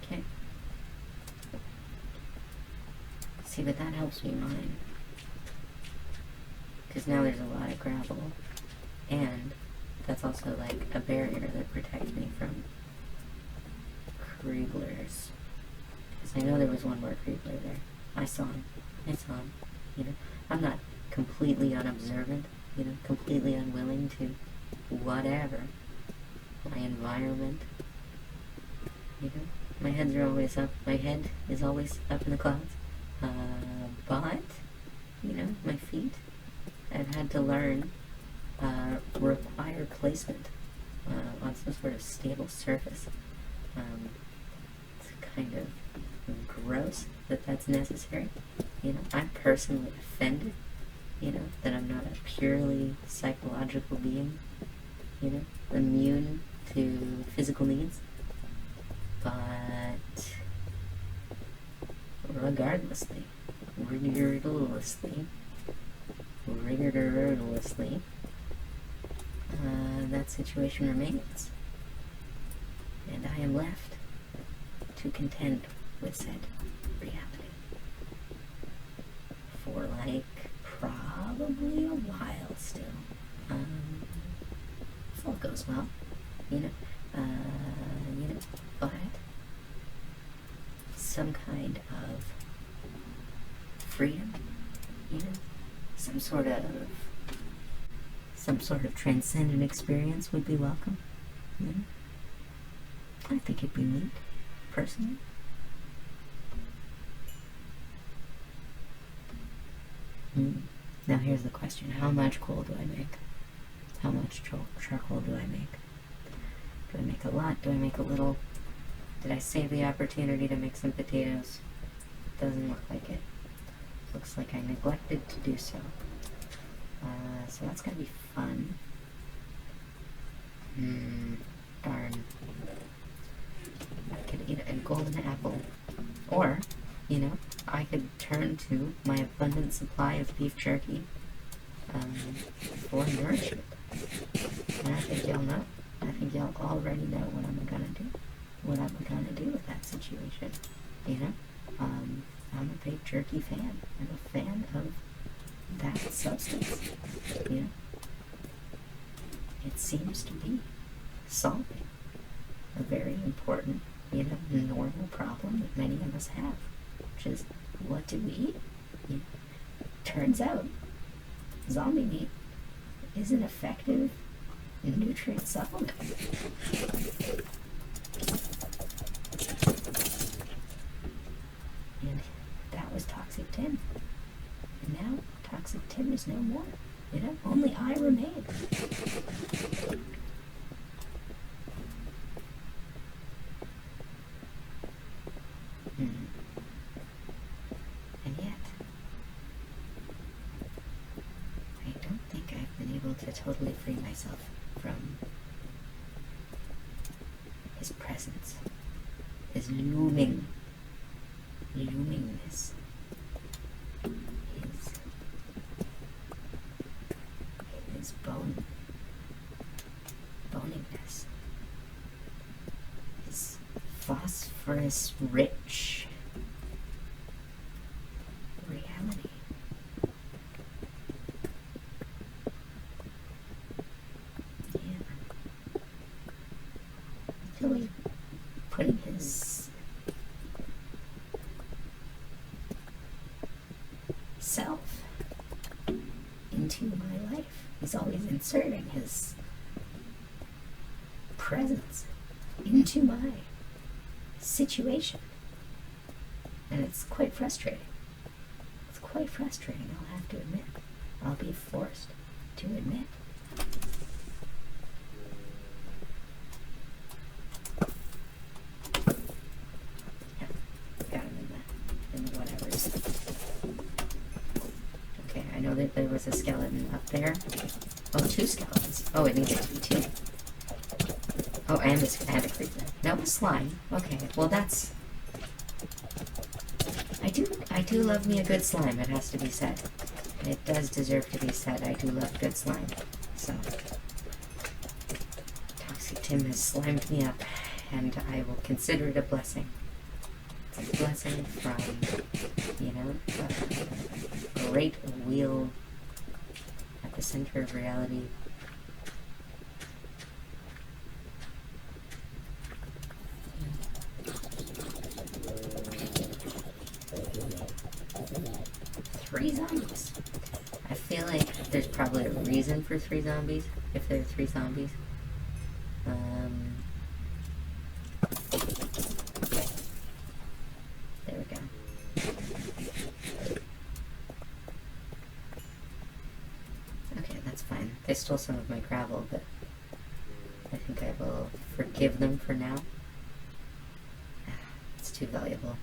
Okay. See, but that helps me mine. Because now there's a lot of gravel. And that's also like a barrier that protects me from Krieglers. Because I know there was one more Kriegler there. I saw him. You know, I'm not completely unobservant, you know, completely unwilling to whatever. My environment. You know, my head is always up in the clouds. But, you know, my feet, I've had to learn, require placement on some sort of stable surface. It's kind of gross that that's necessary. You know, I'm personally offended, you know, that I'm not a purely psychological being, you know, immune to physical needs. But regardlessly, that situation remains, and I am left to contend with said reality for like probably a while still. If all goes well, you know, but some kind of freedom, you know, some sort of transcendent experience would be welcome. You know? I think it'd be neat, personally. Now here's the question: how much coal do I make? How much charcoal do I make? Do I make a lot? Do I make a little? Did I save the opportunity to make some potatoes? Doesn't look like it. Looks like I neglected to do so. So that's gonna be fun. Darn. I could eat a golden apple. Or, you know, I could turn to my abundant supply of beef jerky for nourishment. And I think y'all know. I think y'all already know what I'm gonna do. What I'm gonna do with that situation. You know? I'm a big jerky fan. I'm a fan of that substance. You know? It seems to be solving a very important, you know, normal problem that many of us have, which is, what do we eat? You know, turns out, zombie meat is an effective nutrient supplement. And that was Toxic Tim. And now, Toxic Tim is no more. You know, only I remain. And yet, I don't think I've been able to totally free myself from his presence, his loomingness, his boningness, his phosphorus-rich reality. Yeah. Until he's putting his self into my life. He's always inserting his presence into my situation. And it's quite frustrating. It's quite frustrating, I'll have to admit. I'll be forced to admit. that there was a skeleton up there. Oh, 2 skeletons. Oh, it needed to be 2. Oh, and a creeper. No, a slime. Okay, well that's... I do love me a good slime, it has to be said. It does deserve to be said, I do love good slime. So... Toxic Tim has slimed me up, and I will consider it a blessing. It's a blessing from, you know, a great wheel at the center of reality. Three zombies. I feel like there's probably a reason for 3 zombies, if there are 3 zombies. There we go. Okay, that's fine. They stole some of my gravel, but I think I will forgive them for now. It's too valuable.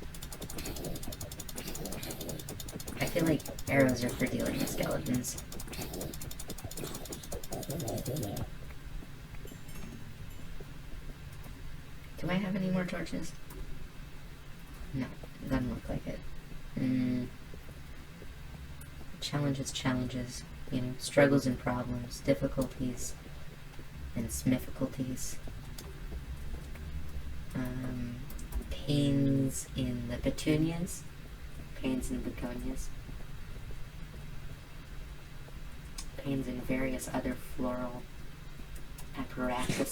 I feel like arrows are for dealing with skeletons. Do I have any more torches? No, doesn't look like it. Challenges, you know, struggles and problems, difficulties and smithiculties. Pains in the petunias. Pains in begonias. Pains in various other floral apparati?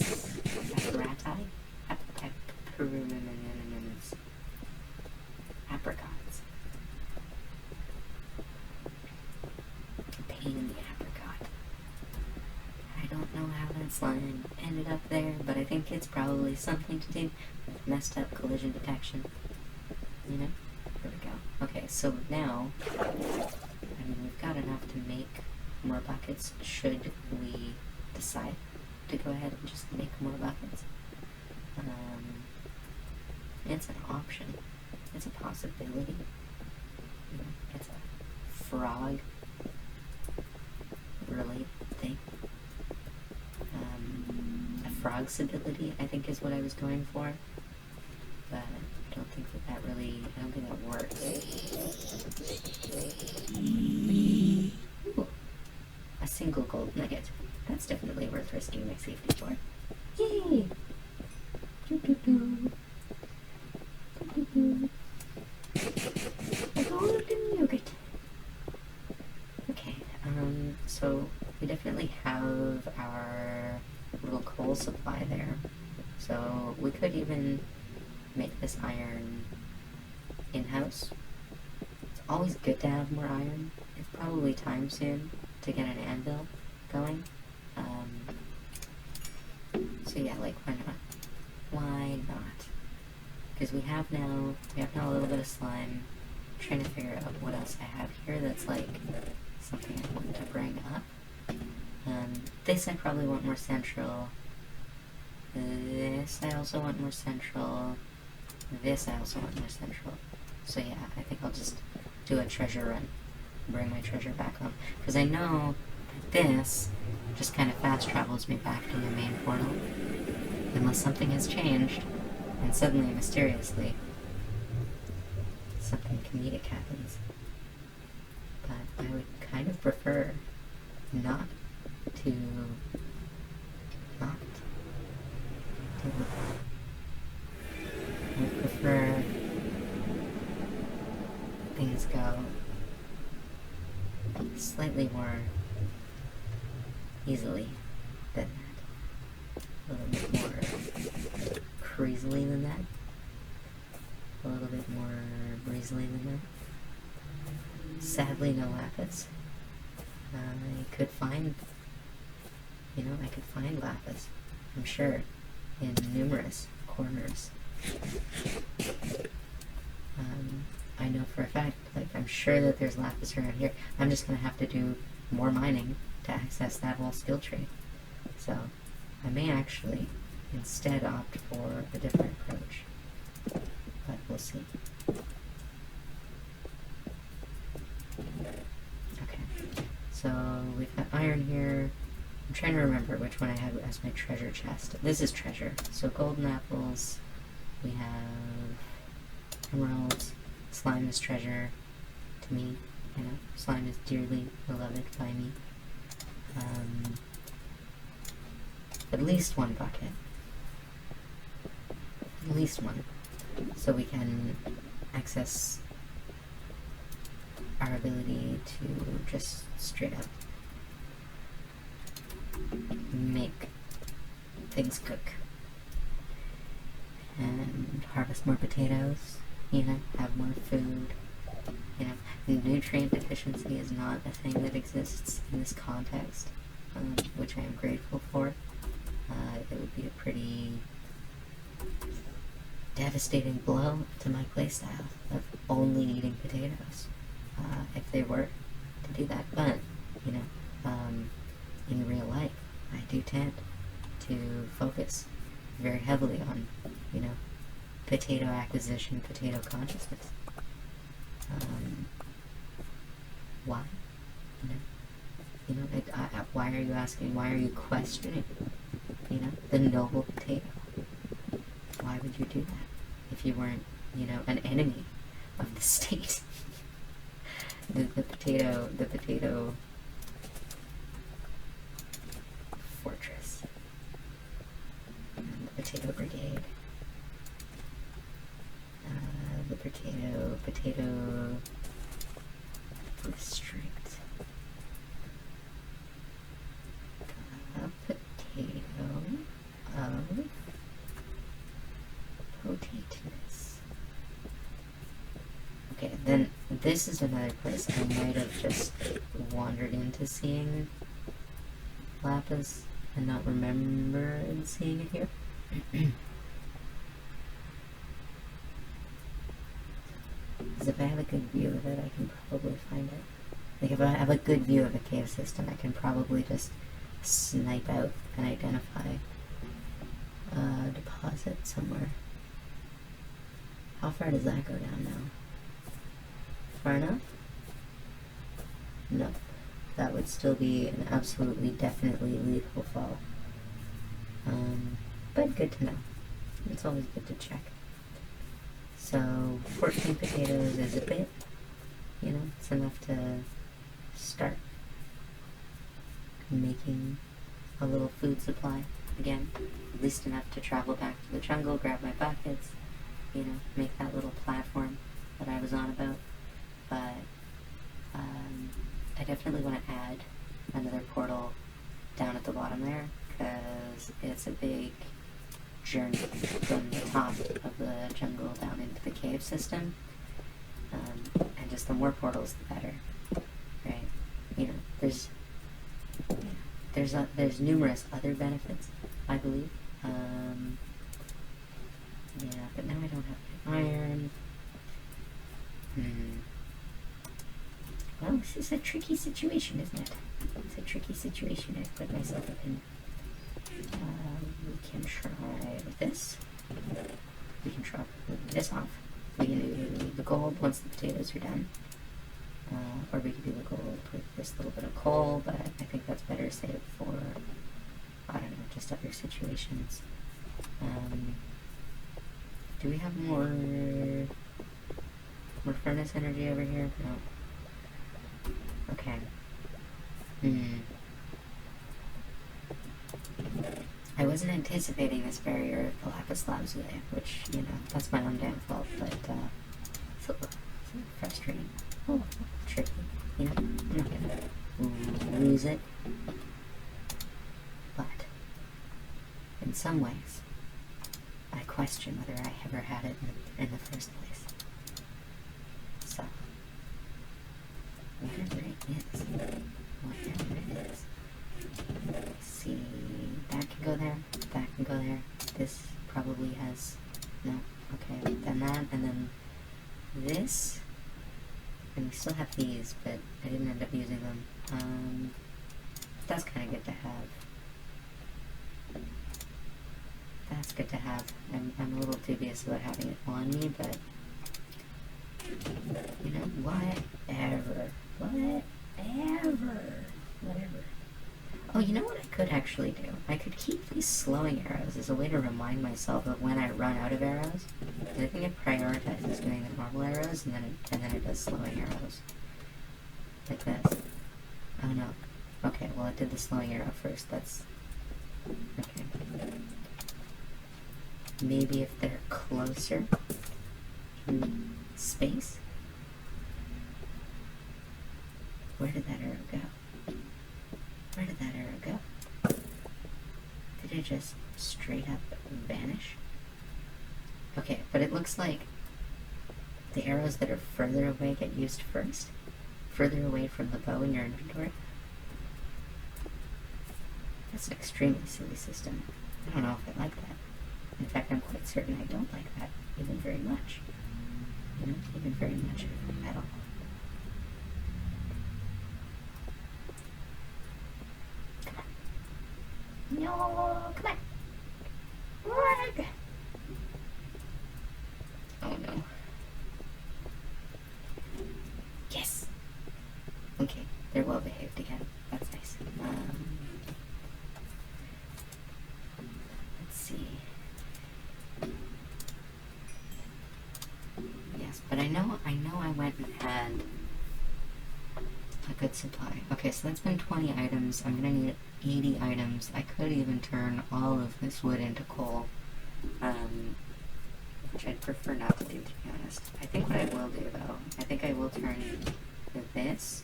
Apricots. Pain in the apricot. I don't know how that slime ended up there, but I think it's probably something to do with messed up collision detection. You know? There we go. Okay, so now, I mean, we've got enough to make more buckets should we decide to go ahead and just make more buckets. It's an option. It's a possibility. You know, it's a frog related thing. A frog's ability, I think, is what I was going for. But I don't think that works. Ooh, a single gold nugget. That's definitely worth risking my safety for. Yay! A golden nugget. Okay, so we definitely have our little coal supply there. So we could even make this iron in-house. It's always good to have more iron. It's probably time soon to get an anvil going. So yeah, like, why not? Why not? Because we have now a little bit of slime. I'm trying to figure out what else I have here that's like something I want to bring up. This I probably want more central. This I also want more central. This I also want more central. So yeah, I think I'll just do a treasure run. Bring my treasure back home. Because I know that this just kind of fast travels me back to my main portal. Unless something has changed, and suddenly, mysteriously, something comedic happens. But I would kind of prefer not to I would prefer things go slightly more easily than that. A little bit more crazily than that. A little bit more breezily than that. Sadly, no lapis. I could find lapis, I'm sure, in numerous corners. I know for a fact, like, I'm sure that there's lapis around here. I'm just going to have to do more mining to access that whole skill tree. So, I may actually instead opt for a different approach. But we'll see. Okay. So we've got iron here. I'm trying to remember which one I had as my treasure chest. This is treasure. So golden apples. We have emeralds. Slime is treasure to me. You know, slime is dearly beloved by me. At least one bucket. At least one. So we can access our ability to just straight up make things cook. And harvest more potatoes, you know, have more food. You know, nutrient deficiency is not a thing that exists in this context, which I am grateful for. It would be a pretty devastating blow to my playstyle of only eating potatoes, if they were to do that. But, you know, in real life, I do tend to focus very heavily on, you know, potato acquisition, potato consciousness. Why? You know, why are you asking? Why are you questioning? You know, the noble potato. Why would you do that if you weren't, you know, an enemy of the state? the potato fortress, and the potato brigade, the potato district. Potato of potatoes. Okay, then this is another place I might have just wandered into seeing lapis and not remember seeing it here. Because if I have a good view of it, I can probably find it. Like, if I have a good view of a cave system, I can probably just snipe out and identify a deposit somewhere. How far does that go down now? Far enough? No. That would still be an absolutely, definitely lethal fall. But good to know. It's always good to check. So, 14 potatoes is a bit, you know, it's enough to start making a little food supply again. At least enough to travel back to the jungle, grab my buckets, you know, make that little platform that I was on about. But I definitely want to add another portal down at the bottom there, because it's a big journey from the top of the jungle down into the cave system. And just the more portals, the better, right? You know, there's numerous other benefits, I believe. Yeah, but now I don't have my iron. Well, this is a tricky situation, isn't it? It's a tricky situation I've put myself in. We can try with this. We can try this off. We can do the gold once the potatoes are done. Or we can do the gold with this little bit of coal, but I think that's better saved for, I don't know, just other situations. Do we have more furnace energy over here? No. Okay. I wasn't anticipating this barrier of the lapis lazuli, which, you know, that's my own damn fault, but, it's a little frustrating. Oh, tricky. You know, I'm not gonna lose it. But, in some ways, I question whether I ever had it in the first place. So, whatever it is, see, that can go there, that can go there, this probably has, no, okay, then that, and then this, and we still have these, but I didn't end up using them. That's kind of good to have. That's good to have. I'm a little dubious about having it on me, but, you know, whatever. Oh, you know what I could actually do? I could keep these slowing arrows as a way to remind myself of when I run out of arrows. I think it prioritizes doing the normal arrows, and then it does slowing arrows. Like this. Oh no. Okay, well it did the slowing arrow first. That's... okay. Maybe if they're closer in space? Where did that arrow go? Where did that arrow go? Did it just straight up vanish? Okay, but it looks like the arrows that are further away get used first. Further away from the bow in your inventory. That's an extremely silly system. I don't know if I like that. In fact, I'm quite certain I don't like that even very much. You know, even very much at all. Come on. No, come on. Rug. Oh no. Yes. Okay, they're well behaved again. That's nice. Let's see. Yes, but I know I went and had a good supply. Okay, so that's been 20 items. I'm gonna need 80 items. I could even turn all of this wood into coal. Which I'd prefer not to do, to be honest. I think what I will do, though, I think I will turn this,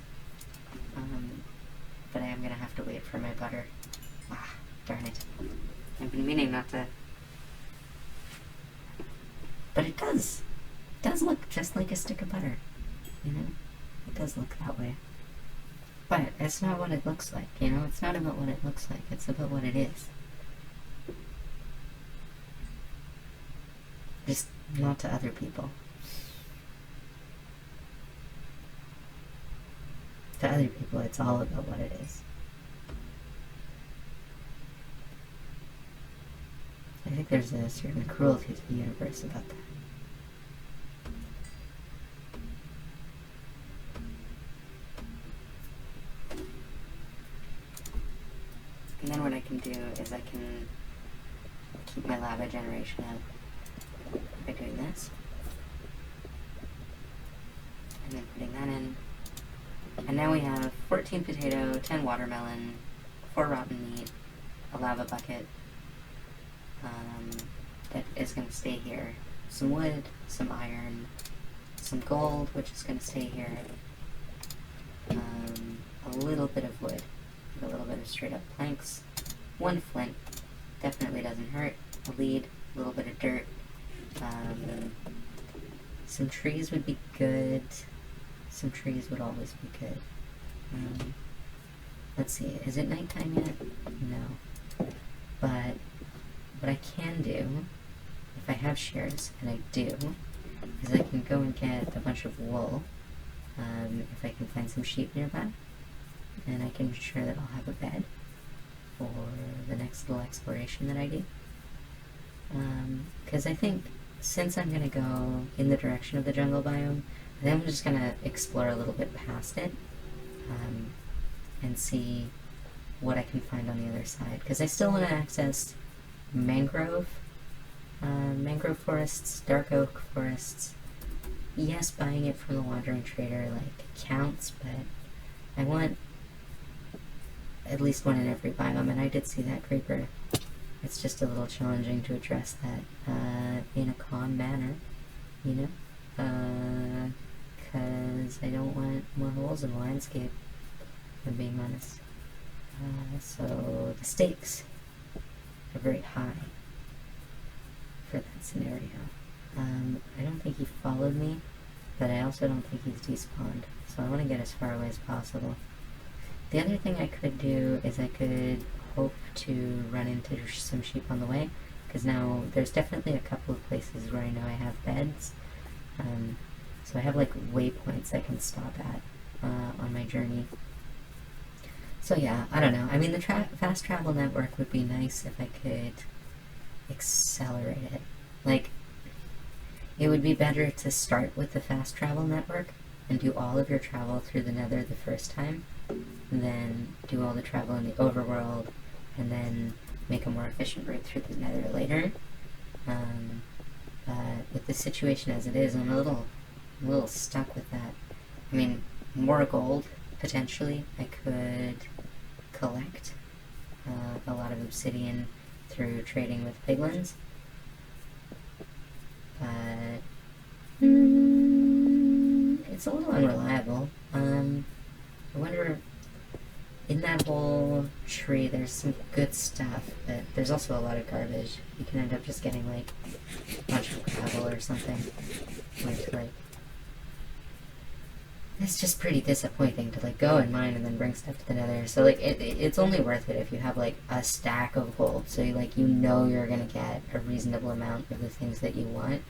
but I am going to have to wait for my butter. Ah, darn it. I've been meaning not to... But it does. It does look just like a stick of butter, you know? It does look that way. But it's not what it looks like, you know? It's not about what it looks like, it's about what it is. Just not to other people. To other people, it's all about what it is. I think there's a certain cruelty to the universe about that. And then what I can do is I can keep my lava generation up by doing this. And then putting that in. And now we have 14 potato, 10 watermelon, 4 rotten meat, a lava bucket that is going to stay here. Some wood, some iron, some gold, which is going to stay here. A little bit of wood, a little bit of straight up planks, 1 flint, definitely doesn't hurt, a lead, a little bit of dirt. Some trees would be good. Some trees would always be good. Let's see, is it nighttime yet? No. But what I can do, if I have shears, and I do, is I can go and get a bunch of wool, if I can find some sheep nearby, and I can ensure that I'll have a bed for the next little exploration that I do. Because I think since I'm going to go in the direction of the jungle biome, then I'm just going to explore a little bit past it, and see what I can find on the other side. Because I still want to access mangrove forests, dark oak forests. Yes, buying it from the wandering trader, like, counts, but I want at least one in every biome, and I did see that creeper. It's just a little challenging to address that in a calm manner, you know? Because I don't want more holes in the landscape, if I'm being honest. So the stakes are very high for that scenario. I don't think he followed me, but I also don't think he's despawned, so I want to get as far away as possible. The other thing I could do is I could hope to run into some sheep on the way, because now there's definitely a couple of places where I know I have beds, so I have like waypoints I can stop at on my journey. So yeah, I don't know. I mean, the fast travel network would be nice if I could accelerate it. Like, it would be better to start with the fast travel network and do all of your travel through the Nether the first time than do all the travel in the overworld, and then make a more efficient route through the nether later. But with the situation as it is, I'm a little stuck with that. I mean, more gold, potentially. I could collect a lot of obsidian through trading with piglins. But it's a little unreliable. I wonder, in that whole tree there's some good stuff, but there's also a lot of garbage. You can end up just getting like a bunch of gravel or something, which like, it's just pretty disappointing to like go and mine and then bring stuff to the nether. So like it's only worth it if you have like a stack of gold, so you know you're gonna get a reasonable amount of the things that you want.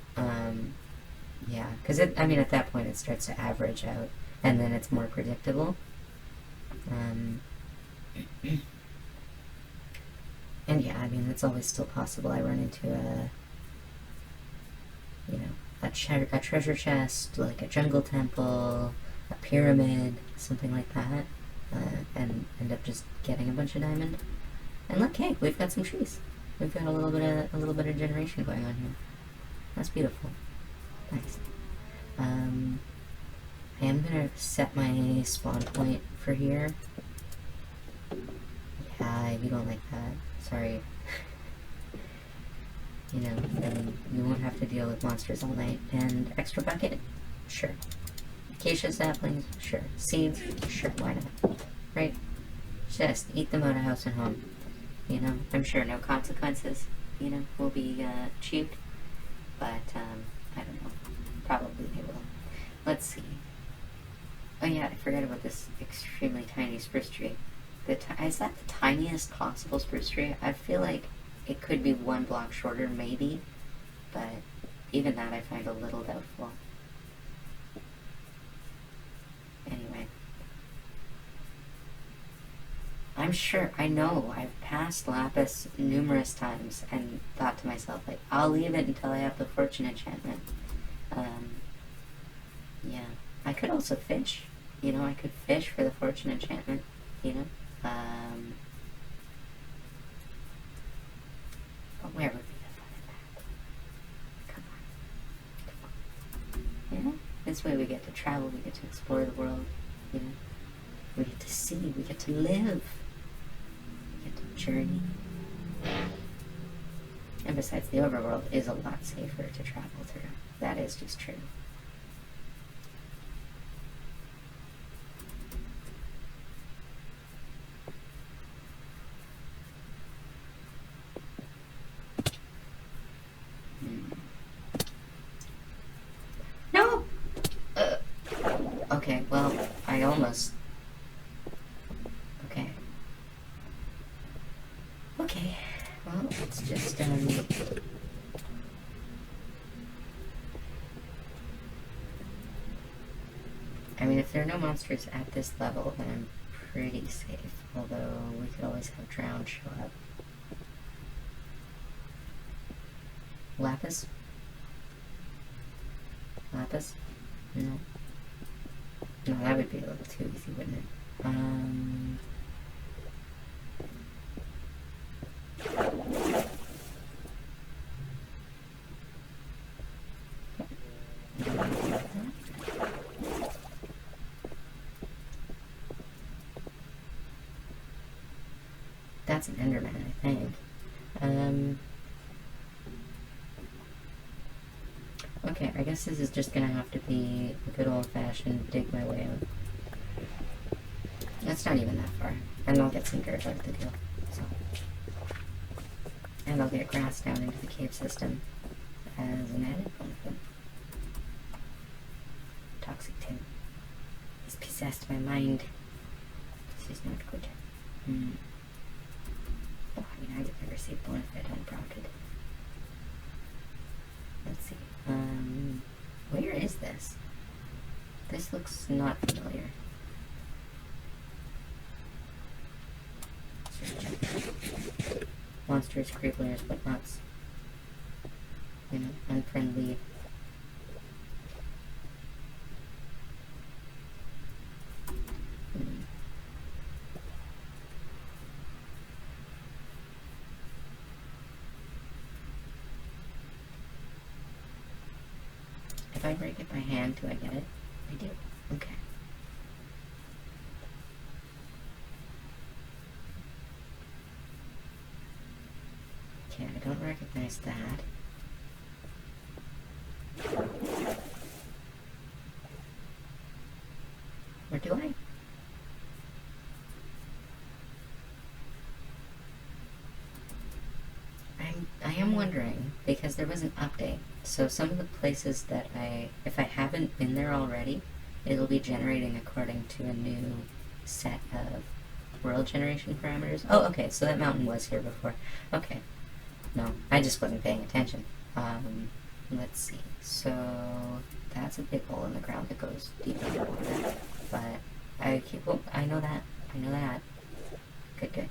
Yeah, because I mean at that point it starts to average out, and then it's more predictable. And yeah, I mean it's always still possible I run into a treasure chest, like a jungle temple, a pyramid, something like that, and end up just getting a bunch of diamond. And look, hey, we've got some trees. We've got a little bit of generation going on here. That's beautiful. Nice. I am gonna set my spawn point for here. Yeah, you don't like that. Sorry. You know, then you won't have to deal with monsters all night. And extra bucket? Sure. Acacia saplings? Sure. Seeds? Sure, why not? Right? Just eat them out of house and home. You know, I'm sure no consequences, will be achieved. But, I don't know. Probably they will. Let's see. Oh yeah, I forgot about this extremely tiny spruce tree. Is that the tiniest possible spruce tree? I feel like it could be one block shorter, maybe, but even that I find a little doubtful. Anyway. I'm sure, I know, I've passed lapis numerous times and thought to myself, like, I'll leave it until I have the fortune enchantment. Yeah. I could also fish. I could fish for the fortune enchantment, But where would be the fun in that? Come on. Yeah? This way we get to travel, we get to explore the world, We get to see, we get to live. We get to journey. And besides, the overworld is a lot safer to travel through. That is just true. No! Okay, well, I almost... Okay. Okay, well, let's just, I mean, if there are no monsters at this level, then I'm pretty safe. Although, we could always have drowned show up. Lapis? Lapis? No. No, that would be a little too easy, wouldn't it? That's an Enderman, I think. Okay, I guess this is just gonna have to be a good old-fashioned dig my way out. That's not even that far. And I'll get some dirt out of the deal. So. And I'll get grass down into the cave system as an added benefit. Toxic Tim. He's possessed my mind. This is not good. Oh, I mean, I would never say benefit unprompted. Let's see. Where is this? This looks not familiar. Monsters, creepers, whatnots. Unfriendly. If I break it by hand, do I get it? I do. Okay. Okay, I don't recognize that. Or do I? I am wondering, because there was an update. So some of the places that if I haven't been there already, it'll be generating according to a new set of world generation parameters. Oh, okay, so that mountain was here before. Okay. No, I just wasn't paying attention. Let's see. So that's a big hole in the ground that goes deep underwater. But I know that. I know that. Good, good.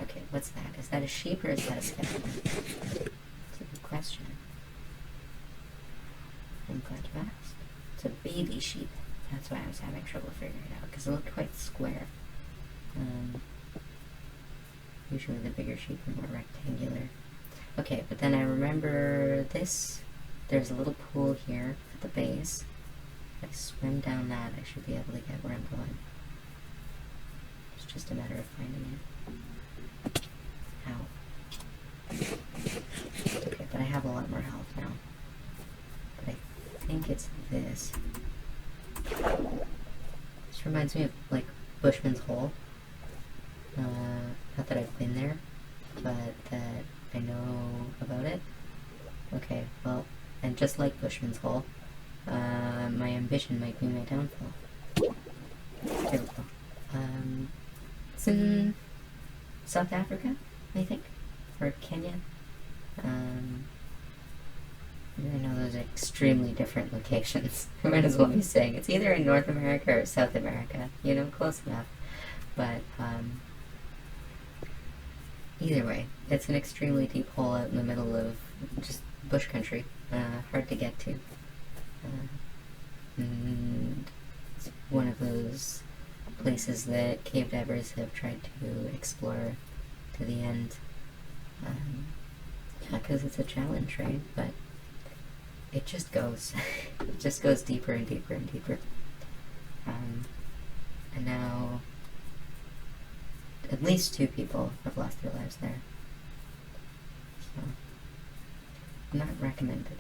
Okay, what's that? Is that a sheep or is that a skeleton? It's a good question. I'm glad you asked. It's a baby sheep. That's why I was having trouble figuring it out, because it looked quite square. Usually the bigger sheep are more rectangular. Okay, but then I remember this. There's a little pool here at the base. If I swim down that, I should be able to get where I'm going. It's just a matter of finding it. Ow. Okay, but I have a lot more health now. But I think it's this. This reminds me of, like, Bushman's Hole. Not that I've been there, but that I know about it. Okay, well, and just like Bushman's Hole, my ambition might be my downfall. There we go. It's in South Africa, I think, or Kenya. I know those are extremely different locations. I might as well be saying it's either in North America or South America. You know, close enough. But either way, it's an extremely deep hole out in the middle of just bush country. Hard to get to. And it's one of those places that cave divers have tried to explore to the end. Yeah, because it's a challenge, right? But it just goes. It just goes deeper and deeper and deeper. And now at least 2 people have lost their lives there. So, not recommended.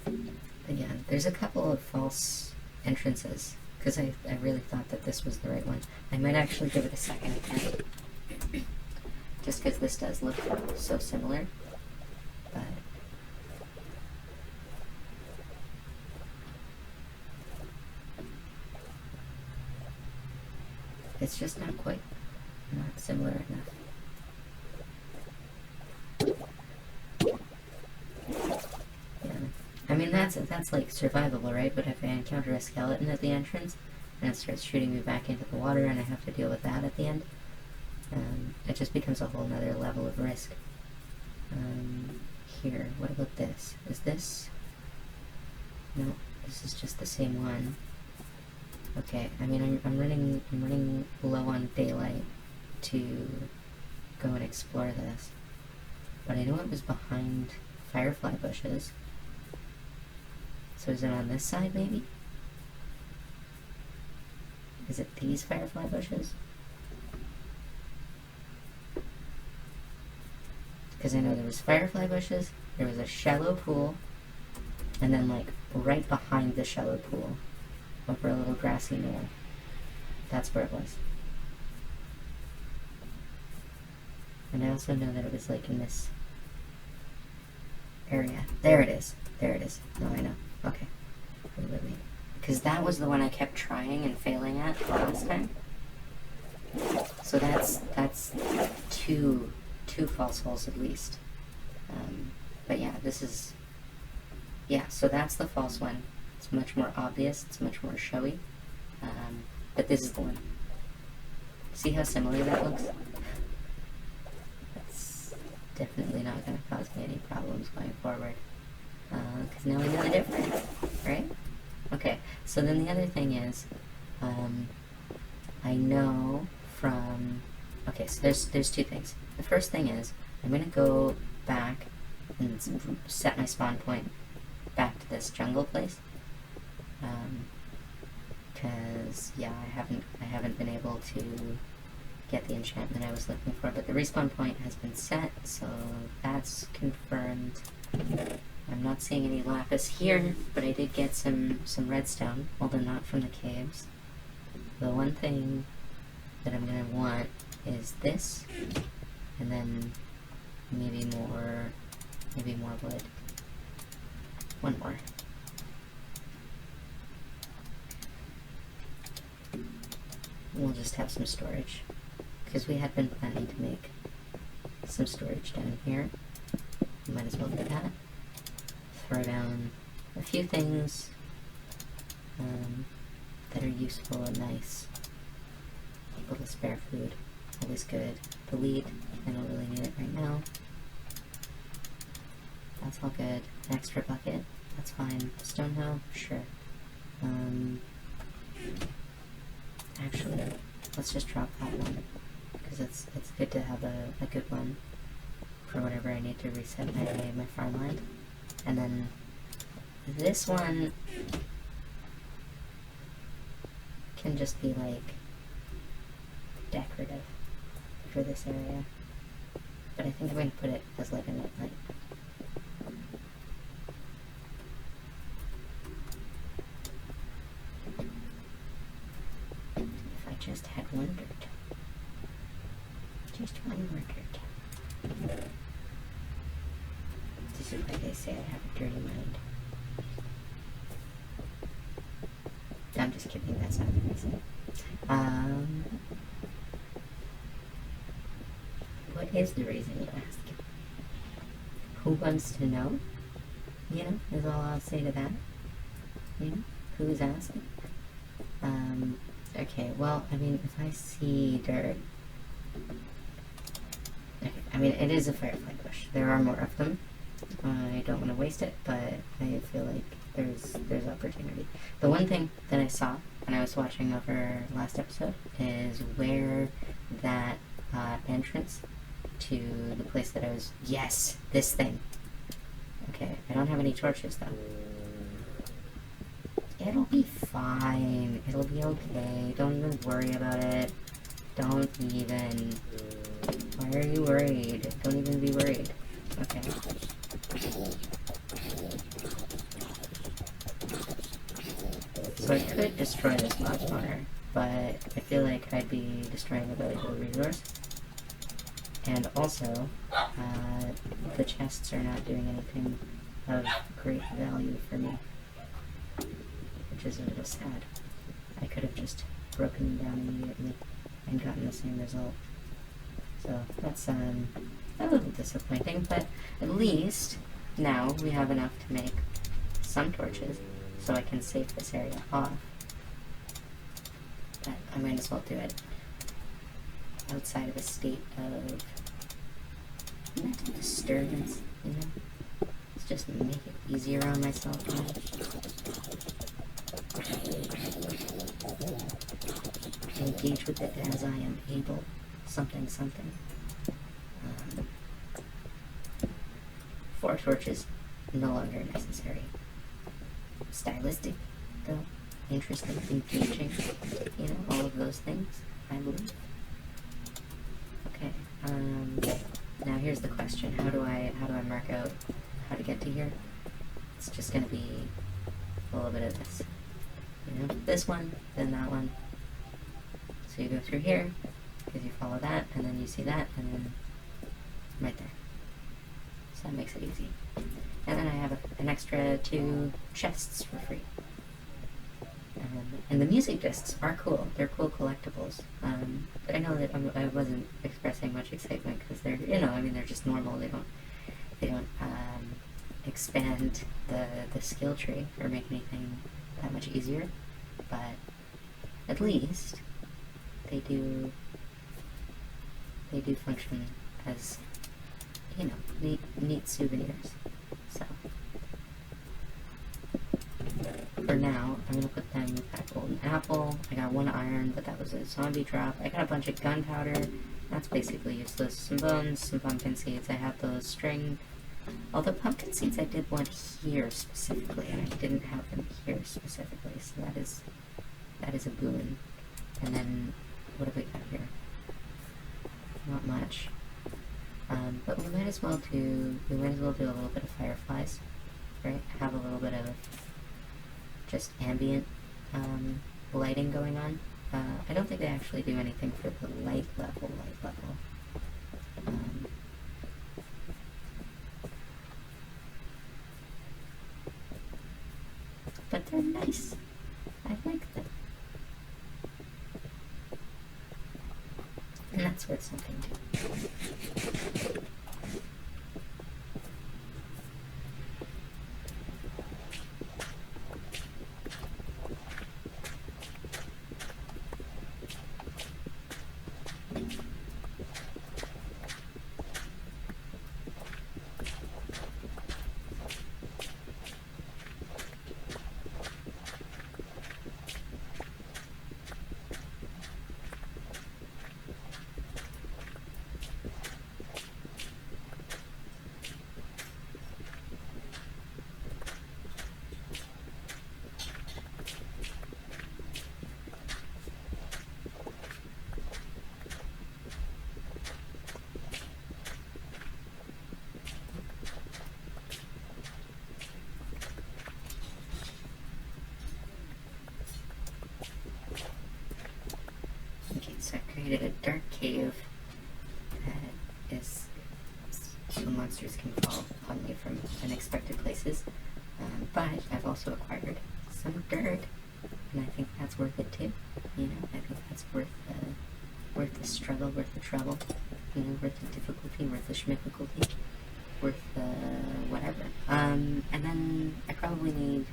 But yeah, there's a couple of false entrances, because I really thought that this was the right one. I might actually give it a second attempt, just because this does look so similar. But it's just not quite, not similar enough. Yeah, I mean that's like survivable, right? But if I encounter a skeleton at the entrance and it starts shooting me back into the water and I have to deal with that at the end, it just becomes a whole nother level of risk. Here, what about this? Is this? No, this is just the same one. Okay, I mean I'm running low on daylight to go and explore this, but I know it was behind firefly bushes. So is it on this side maybe? Is it these firefly bushes? Because I know there was firefly bushes, there was a shallow pool, and then like right behind the shallow pool, over a little grassy knoll. That's where it was. And I also know that it was like in this area. There it is. There it is. No, I know. Okay. Wait, wait, wait. Because that was the one I kept trying and failing at last time. So that's two false holes at least. But yeah, this is... Yeah, so that's the false one. It's much more obvious. It's much more showy. But this is the one. See how similar that looks? That's definitely not going to cause me any problems going forward. Because now I know the difference, right? Okay, so then the other thing is, I know from... Okay, so there's 2 things. The first thing is, I'm going to go back and set my spawn point back to this jungle place. Because yeah, I haven't been able to get the enchantment I was looking for, but the respawn point has been set, so that's confirmed. I'm not seeing any lapis here, but I did get some redstone, although not from the caves. The one thing that I'm gonna want is this, and then maybe more wood. One more. We'll just have some storage, because we had been planning to make some storage down here. Might as well do that. Throw down a few things that are useful and nice. A little spare food, always good. The wheat, I don't really need it right now. That's all good. An extra bucket, that's fine. Stone hoe, sure. Actually, let's just drop that one, because it's good to have a good one for whenever I need to reset my farmland. And then this one can just be like decorative for this area, but I think I'm going to put it as like a nightlight. If I just had one dirt. Just one more dirt. This is why they say I have a dirty mind. I'm just kidding, that's not what I said. What is the reason, you ask? Who wants to know? You know, is all I'll say to that. You know, who's asking? Okay, well, I mean, if I see dirt... Okay, I mean, it is a firefly bush. There are more of them. I don't want to waste it, but I feel like there's opportunity. The one thing that I saw when I was watching over last episode is where that entrance to the place that I was... Yes! This thing! Okay, I don't have any torches, though. It'll be fine. It'll be okay. Don't even worry about it. Don't even... Why are you worried? Don't even be worried. Okay. So I could destroy this mod spawner, but I feel like I'd be destroying a valuable resource. And also, the chests are not doing anything of great value for me, which is a little sad. I could have just broken them down immediately and gotten the same result. So that's a little disappointing, but at least now we have enough to make some torches, so I can save this area off. But I might as well do it outside of a state of mental disturbance, you know? Let's just make it easier on myself. Engage with it as I am able. Something. 4 torches, no longer necessary. Stylistic, though. Interesting, engaging. You know, all of those things, I believe. Okay, now here's the question. How do I mark out how to get to here? It's just gonna be a little bit of this. You know, this one, then that one. So you go through here, because you follow that, and then you see that, and then right there. So that makes it easy. And then I have an extra 2 chests for free. And the music discs are cool. They're cool collectibles. But I know that I wasn't expressing much excitement because they're, you know, I mean, they're just normal. They don't expand the skill tree or make anything that much easier. But at least they do function as, you know, neat souvenirs. So for now, I'm gonna put them with that golden apple. I got 1 iron, but that was a zombie drop. I got a bunch of gunpowder. That's basically useless. Some bones, some pumpkin seeds. I have those string Although pumpkin seeds I did want here specifically, and I didn't have them here specifically, so that is a boon. And then, what have we got here? Not much. But we might as well do a little bit of fireflies, right? Have a little bit of just ambient lighting going on. I don't think they actually do anything for the light level. But they're nice. I like them. And that's worth something too. So I created a dark cave that is so monsters can fall upon me from unexpected places. But I've also acquired some dirt, and I think that's worth it too. You know, I think that's worth the struggle, worth the trouble. You know, worth the difficulty, worth the schmifficulty, worth the whatever. And then I probably need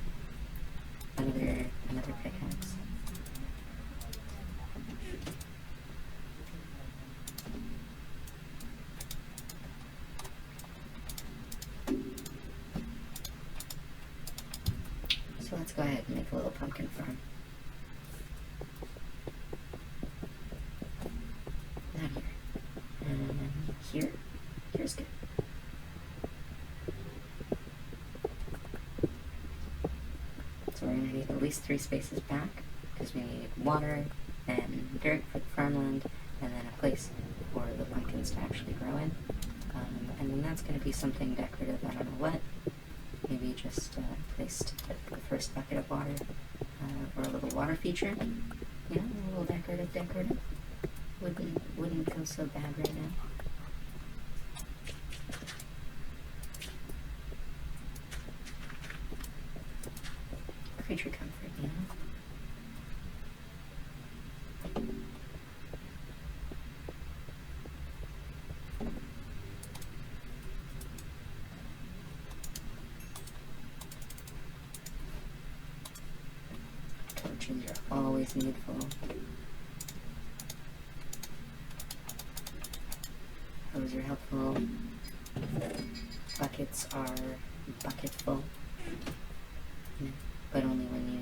another pickaxe. So let's go ahead and make a little pumpkin farm. Not here. And here? Here's good. So we're going to need at least 3 spaces back, because we need water and dirt for the farmland, and then a place for the pumpkins to actually grow in. And then that's going to be something decorative, I don't know what. Maybe just a place to put the first bucket of water, or a little water feature. You know, a little decorative. Wouldn't go so bad right now. Creature comfort, you know? Torches are always needful. Hose are helpful. Buckets are bucketful. You know, but only when you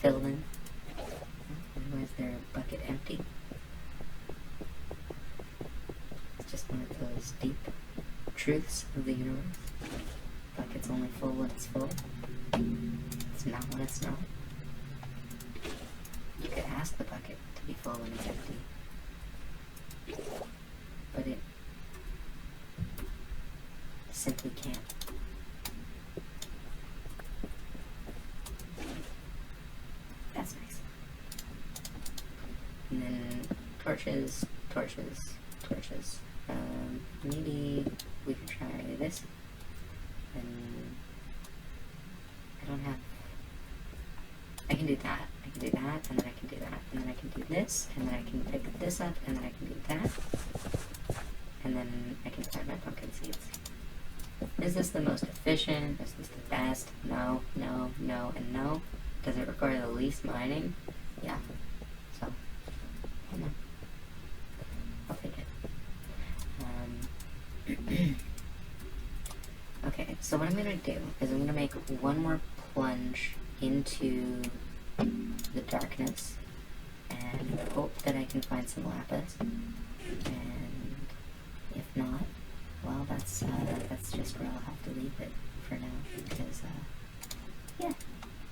fill them. Otherwise they're bucket empty. It's just one of those deep truths of the universe. Bucket's only full when it's full. It's not when it's not. You could ask the bucket to be full when it's empty. But it simply can't. That's nice. And then torches. Maybe we could try this. And I can do that, and then I can do that, and then I can do this, and then I can pick this up, and then I can do that, and then I can plant my pumpkin seeds. Is this the most efficient? Is this the best? No, no, no, and no. Does it require the least mining? Yeah. So, I don't know. I'll take it. Okay, so what I'm gonna do is I'm gonna make one more plunge into the darkness and hope that I can find some lapis. And if not, well, that's that's just where I'll have to leave it for now, because, yeah,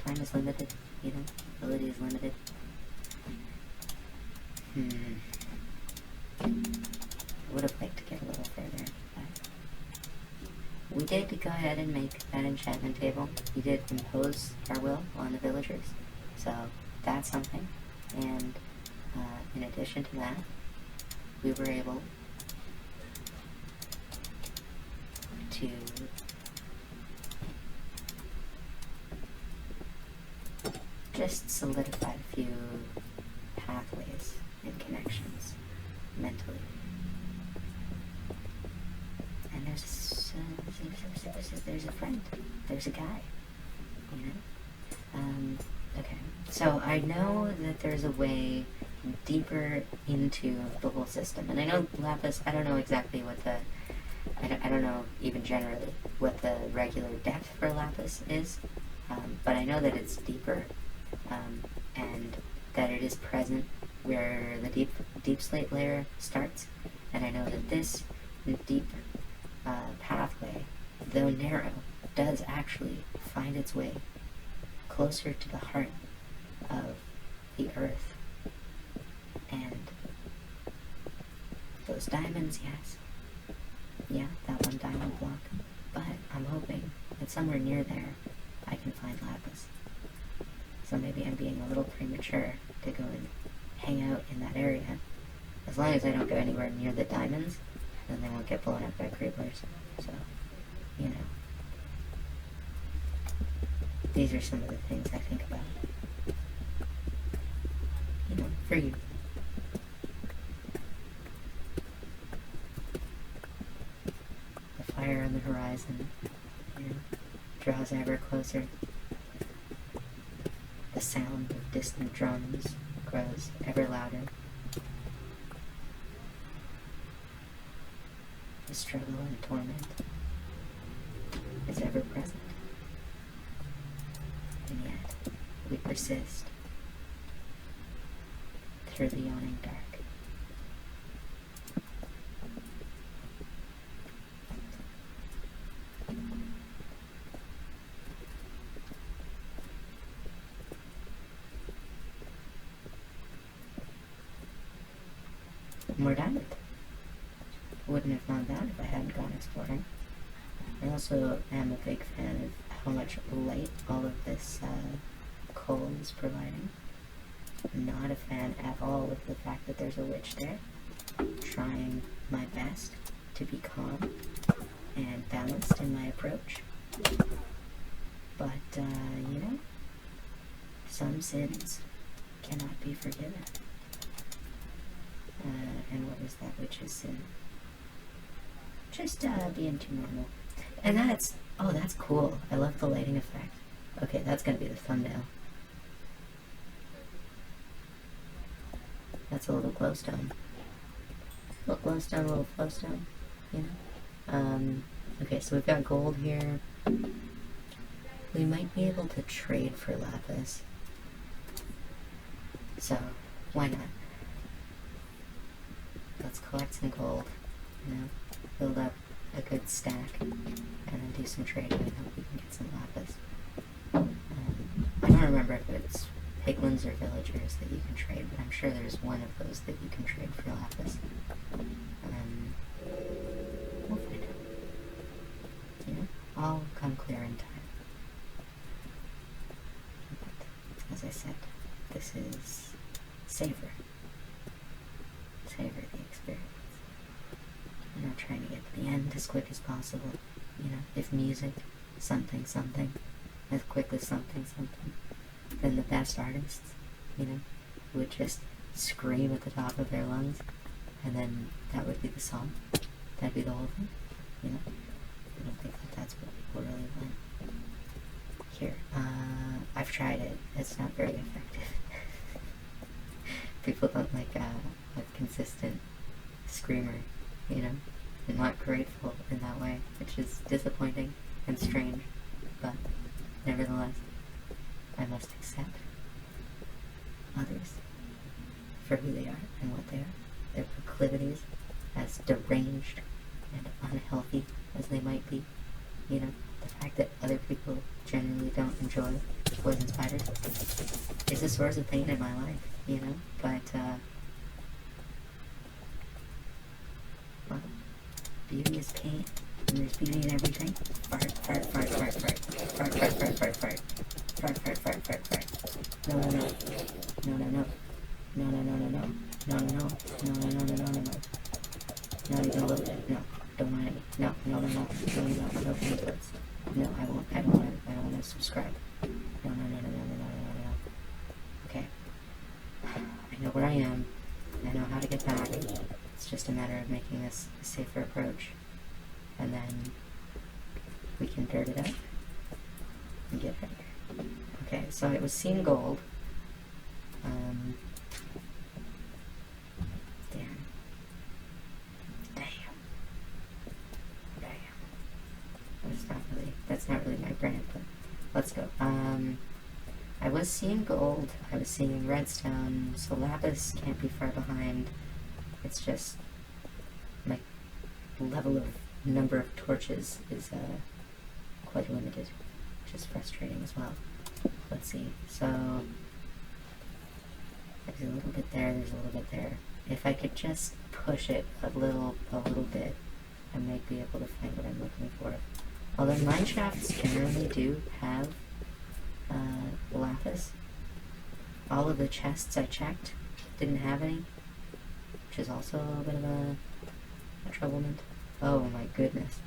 time is limited, you know, ability is limited. I would have liked to get a little further, but we did go ahead and make that enchantment table. We did impose our will on the villagers, so that's something. And in addition to that, we were able to just solidify a few pathways and connections mentally. And there's a friend, there's a guy, you know? Okay, so I know that there's a way deeper into the whole system, and I know Lapis, I don't know exactly what the, I don't know even generally what the regular depth for Lapis is, but I know that it's deeper, and that it is present where the deep slate layer starts, and I know that this deep pathway, though narrow, does actually find its way closer to the heart of the earth. And those diamonds, yes. Yeah, that one diamond block. But I'm hoping that somewhere near there I can find Lapis. So maybe I'm being a little premature to go and hang out in that area. As long as I don't go anywhere near the diamonds, then they won't get blown up by creepers. So, you know. These are some of the things I think about. You know, for you. The fire on the horizon, you know, draws ever closer. The sound of distant drums grows ever louder. The struggle and torment is ever present. And yet, we persist through the yawning dark. More diamond. Wouldn't have known that if I hadn't gone exploring. I also am a big fan of how much light all of this coal is providing. Not a fan at all of the fact that there's a witch there. Trying my best to be calm and balanced in my approach. But, you know, some sins cannot be forgiven. And what was that witch's sin? Just being too normal. And that's, oh, that's cool. I love the lighting effect. Okay, that's gonna be the thumbnail. That's a little glowstone. Little glowstone, little flowstone, you know? Okay, so we've got gold here. We might be able to trade for lapis. So, why not? Let's collect some gold, you know, build up a good stack, and then do some trading and hope we can get some lapis. I don't remember if it's piglins or villagers that you can trade, but I'm sure there's one of those that you can trade for lapis. We'll find out. You know, all come clear in time. But, as I said, this is savor. Savor the experience. You're not trying to get to the end as quick as possible. You know, if music, something, as quick as something, then the best artists, you know, would just scream at the top of their lungs, and then that would be the song. That'd be the whole thing, you know. I don't think that that's what people really want. Here, I've tried it. It's not very effective. People don't like a consistent screamer, you know. They're not grateful in that way, which is disappointing and strange, but nevertheless, I must accept others for who they are and what they are, their proclivities, as deranged and unhealthy as they might be, you know, the fact that other people generally don't enjoy poison spiders is a source of pain in my life, you know, but, well, beauty is pain, and there's beauty in everything. Fart, fart, fart, fart, fart, fart, fart, fart, fart, fart, fart, fart, fart, fart, fart. No, no, no, no, no, no, no, no, no, no, no, no, no, no, no, no, no, no, no, no. Not even look. No, don't want any. No, no, no, no, no, no, no, no inputs. No, I won't. I don't want to subscribe. No, no, no, no, no, no, no, no, no, no. Okay. I know where I am. I know how to get back. It's just a matter of making this a safer approach, and then we can dirt it out and get out of here. Okay, so it was Seen Gold. Damn. That's not really my brand, but let's go. I was seeing gold, I was seeing redstone, so lapis can't be far behind. It's just my level of number of torches is quite limited, which is frustrating as well. Let's see, so there's a little bit there, there's a little bit there. If I could just push it a little bit, I might be able to find what I'm looking for. Although mineshafts generally do have lapis. All of the chests I checked didn't have any, which is also a little bit of a troublement. Oh my goodness.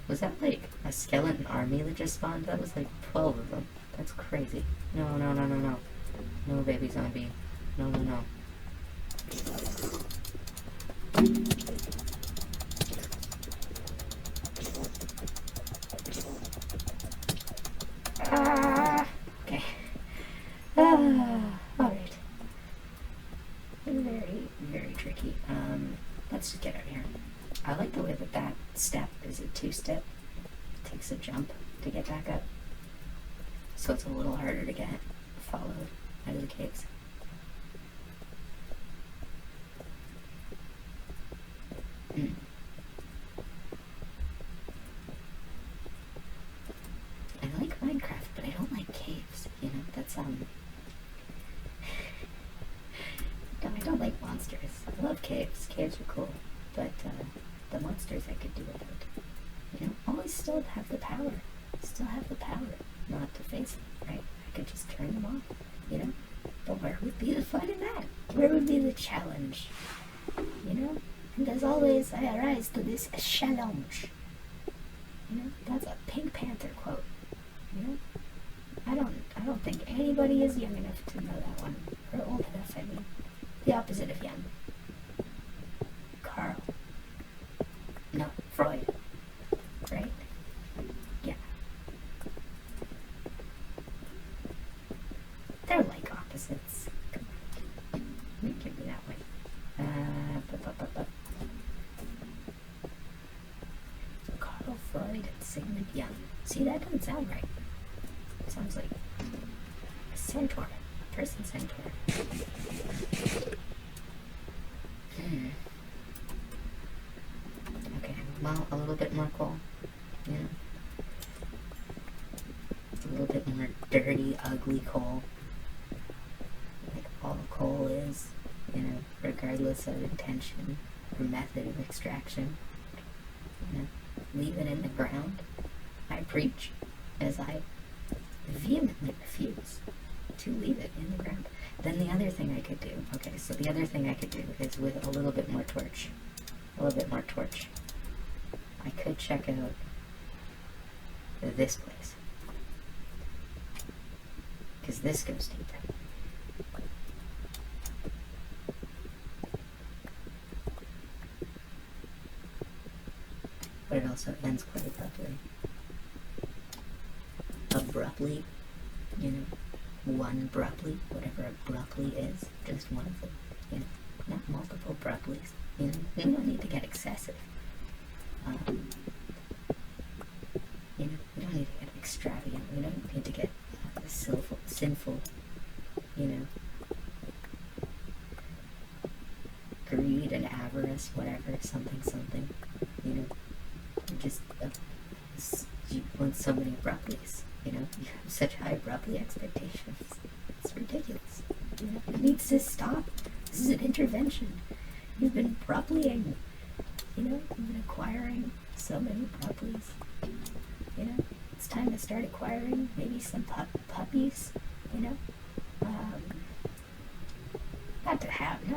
Was that like a skeleton army that just spawned? That was like 12 of them. That's crazy. No, no, no, no, no. No, baby zombie. No, no, no. Okay. Alright. Very, very tricky. Let's just get out of here. I like the way that that step is a two-step. It takes a jump to get back up. So it's a little harder to get followed out of the caves. I like Minecraft, but I don't like caves, you know, that's, I don't like monsters. I love caves. Caves are cool, but, the monsters I could do without. You know, always still have the power. Still have the power not to face them, right? I could just turn them off, you know? But where would be the fun in that? Where would be the challenge? You know? And as always, I arise to this challenge. You know, that's a Pink Panther quote. You know, I don't think anybody is young enough to know that one, or old enough. I mean, the opposite of young. Carl. No, Freud. Right? Yeah. They're like opposites. Come on. Make it be that way. Carl Freud and Sigmund Young. See, that doesn't sound right. It sounds like a centaur. A person centaur. Okay, well, a little bit more coal. You know? A little bit more dirty, ugly coal. Like all coal is, you know, regardless of intention or method of extraction. You know, leave it in the ground. I preach as I vehemently refuse to leave it in the ground. Then the other thing I could do, okay, so the other thing I could do is with a little bit more torch. A little bit more torch. I could check out this place. Because this goes deeper. But it also ends quite abruptly. Abruptly, you know, one abruptly, whatever abruptly is, just one of them, you know, not multiple abruptlies, you know, we don't need to get excessive, you know, we don't need to get extravagant, we don't need to get sinful, you know, greed and avarice, whatever, something, you know, just you want so many abruptlies, you know, you have such high abruptly expectations. It's ridiculous. You know, it needs to stop. This is an intervention. You've been abruptlying, you know, you've been acquiring so many abruptlies. You know, it's time to start acquiring maybe some puppies, you know. Not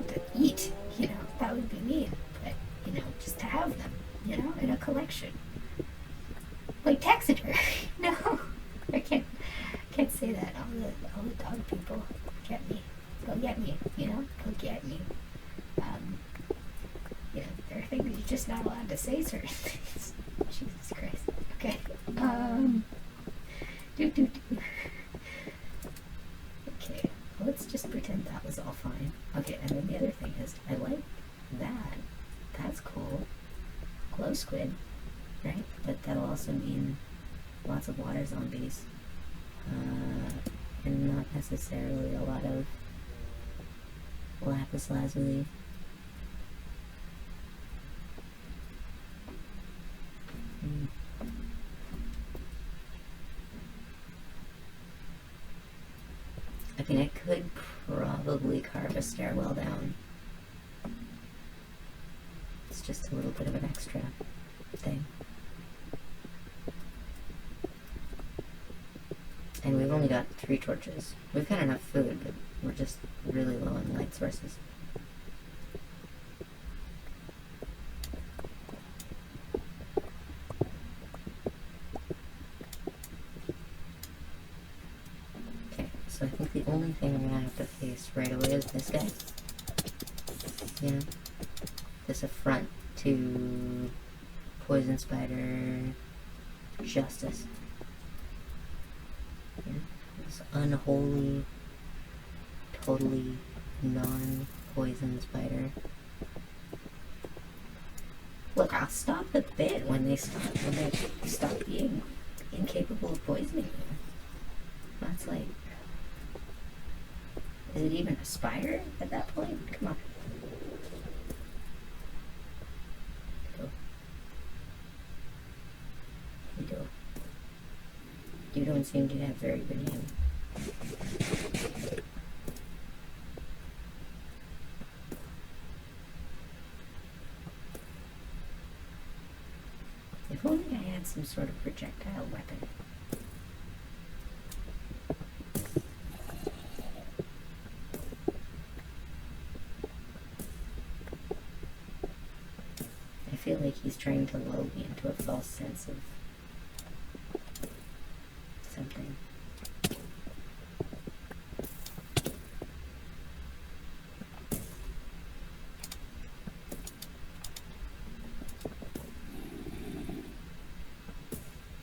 to eat, you know, that would be mean, but, you know, just to have them, you know, in a collection. Like taxidermy. No, I can't say that. All the dog people get me. Go get me, you know, go get me. You know, there are things you're just not allowed to say certain things. Jesus Christ. Okay. Okay, let's just pretend that was all fine. Okay, and then the other thing is, I like that. That's cool. Glow squid, right? But that'll also mean lots of water zombies. And not necessarily a lot of lapis lazuli. I mean, I could probably carve a stairwell down. It's just a little bit of an extra thing. And we've only got 3 torches. We've got enough food, but we're just really low on light sources. So I think the only thing I'm gonna have to face right away is this guy. You know? This affront to poison spider justice. Yeah? This unholy, totally non-poison spider. Look, I'll stop the bit when they stop being incapable of poisoning you. That's like, is it even a spider at that point? Come on. Go. You go. You don't seem to have very good aim. If only I had some sort of projectile weapon. I feel like he's trying to lull me into a false sense of something.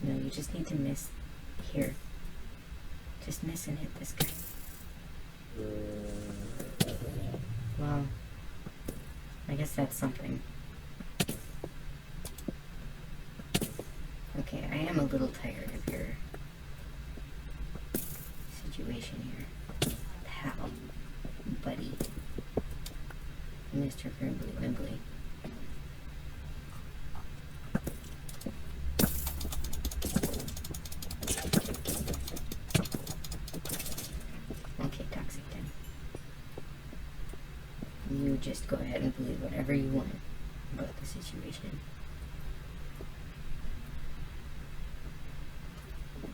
No, you just need to miss here. Just miss and hit this guy. Well, I guess that's something. Okay, I am a little tired of your situation here. Pal, buddy, Mr. Grimbley Wimbley. Okay, Toxic Den. You just go ahead and believe whatever you want about the situation.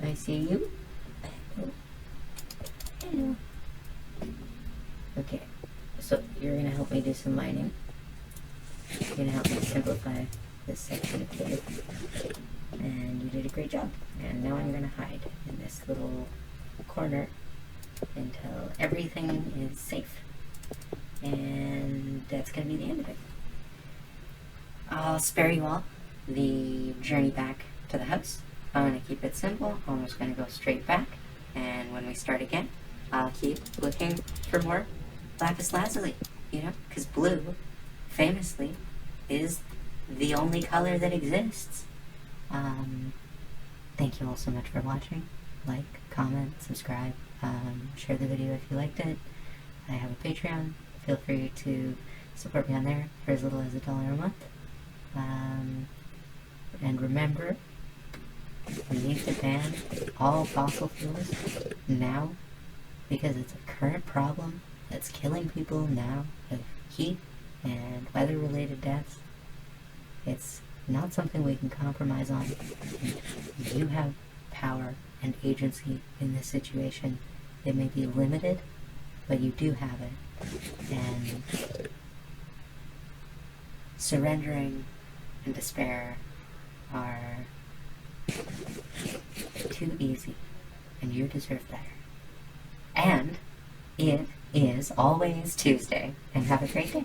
I see you. Hello. Okay, so you're gonna help me do some mining. You're gonna help me simplify this section of cave. And you did a great job. And now I'm gonna hide in this little corner until everything is safe. And that's gonna be the end of it. I'll spare you all the journey back to the house. I'm going to keep it simple. I'm just going to go straight back, and when we start again, I'll keep looking for more lapis lazuli, you know, because blue, famously, is the only color that exists. Thank you all so much for watching. Like, comment, subscribe, share the video if you liked it. I have a Patreon. Feel free to Support me on there for as little as $1 a month. And remember, we need to ban all fossil fuels now because it's a current problem that's killing people now with heat and weather-related deaths. It's not something we can compromise on. You have power and agency in this situation. It may be limited, but you do have it. And surrendering and despair are too easy, and you deserve better. And it is always Tuesday, and have a great day.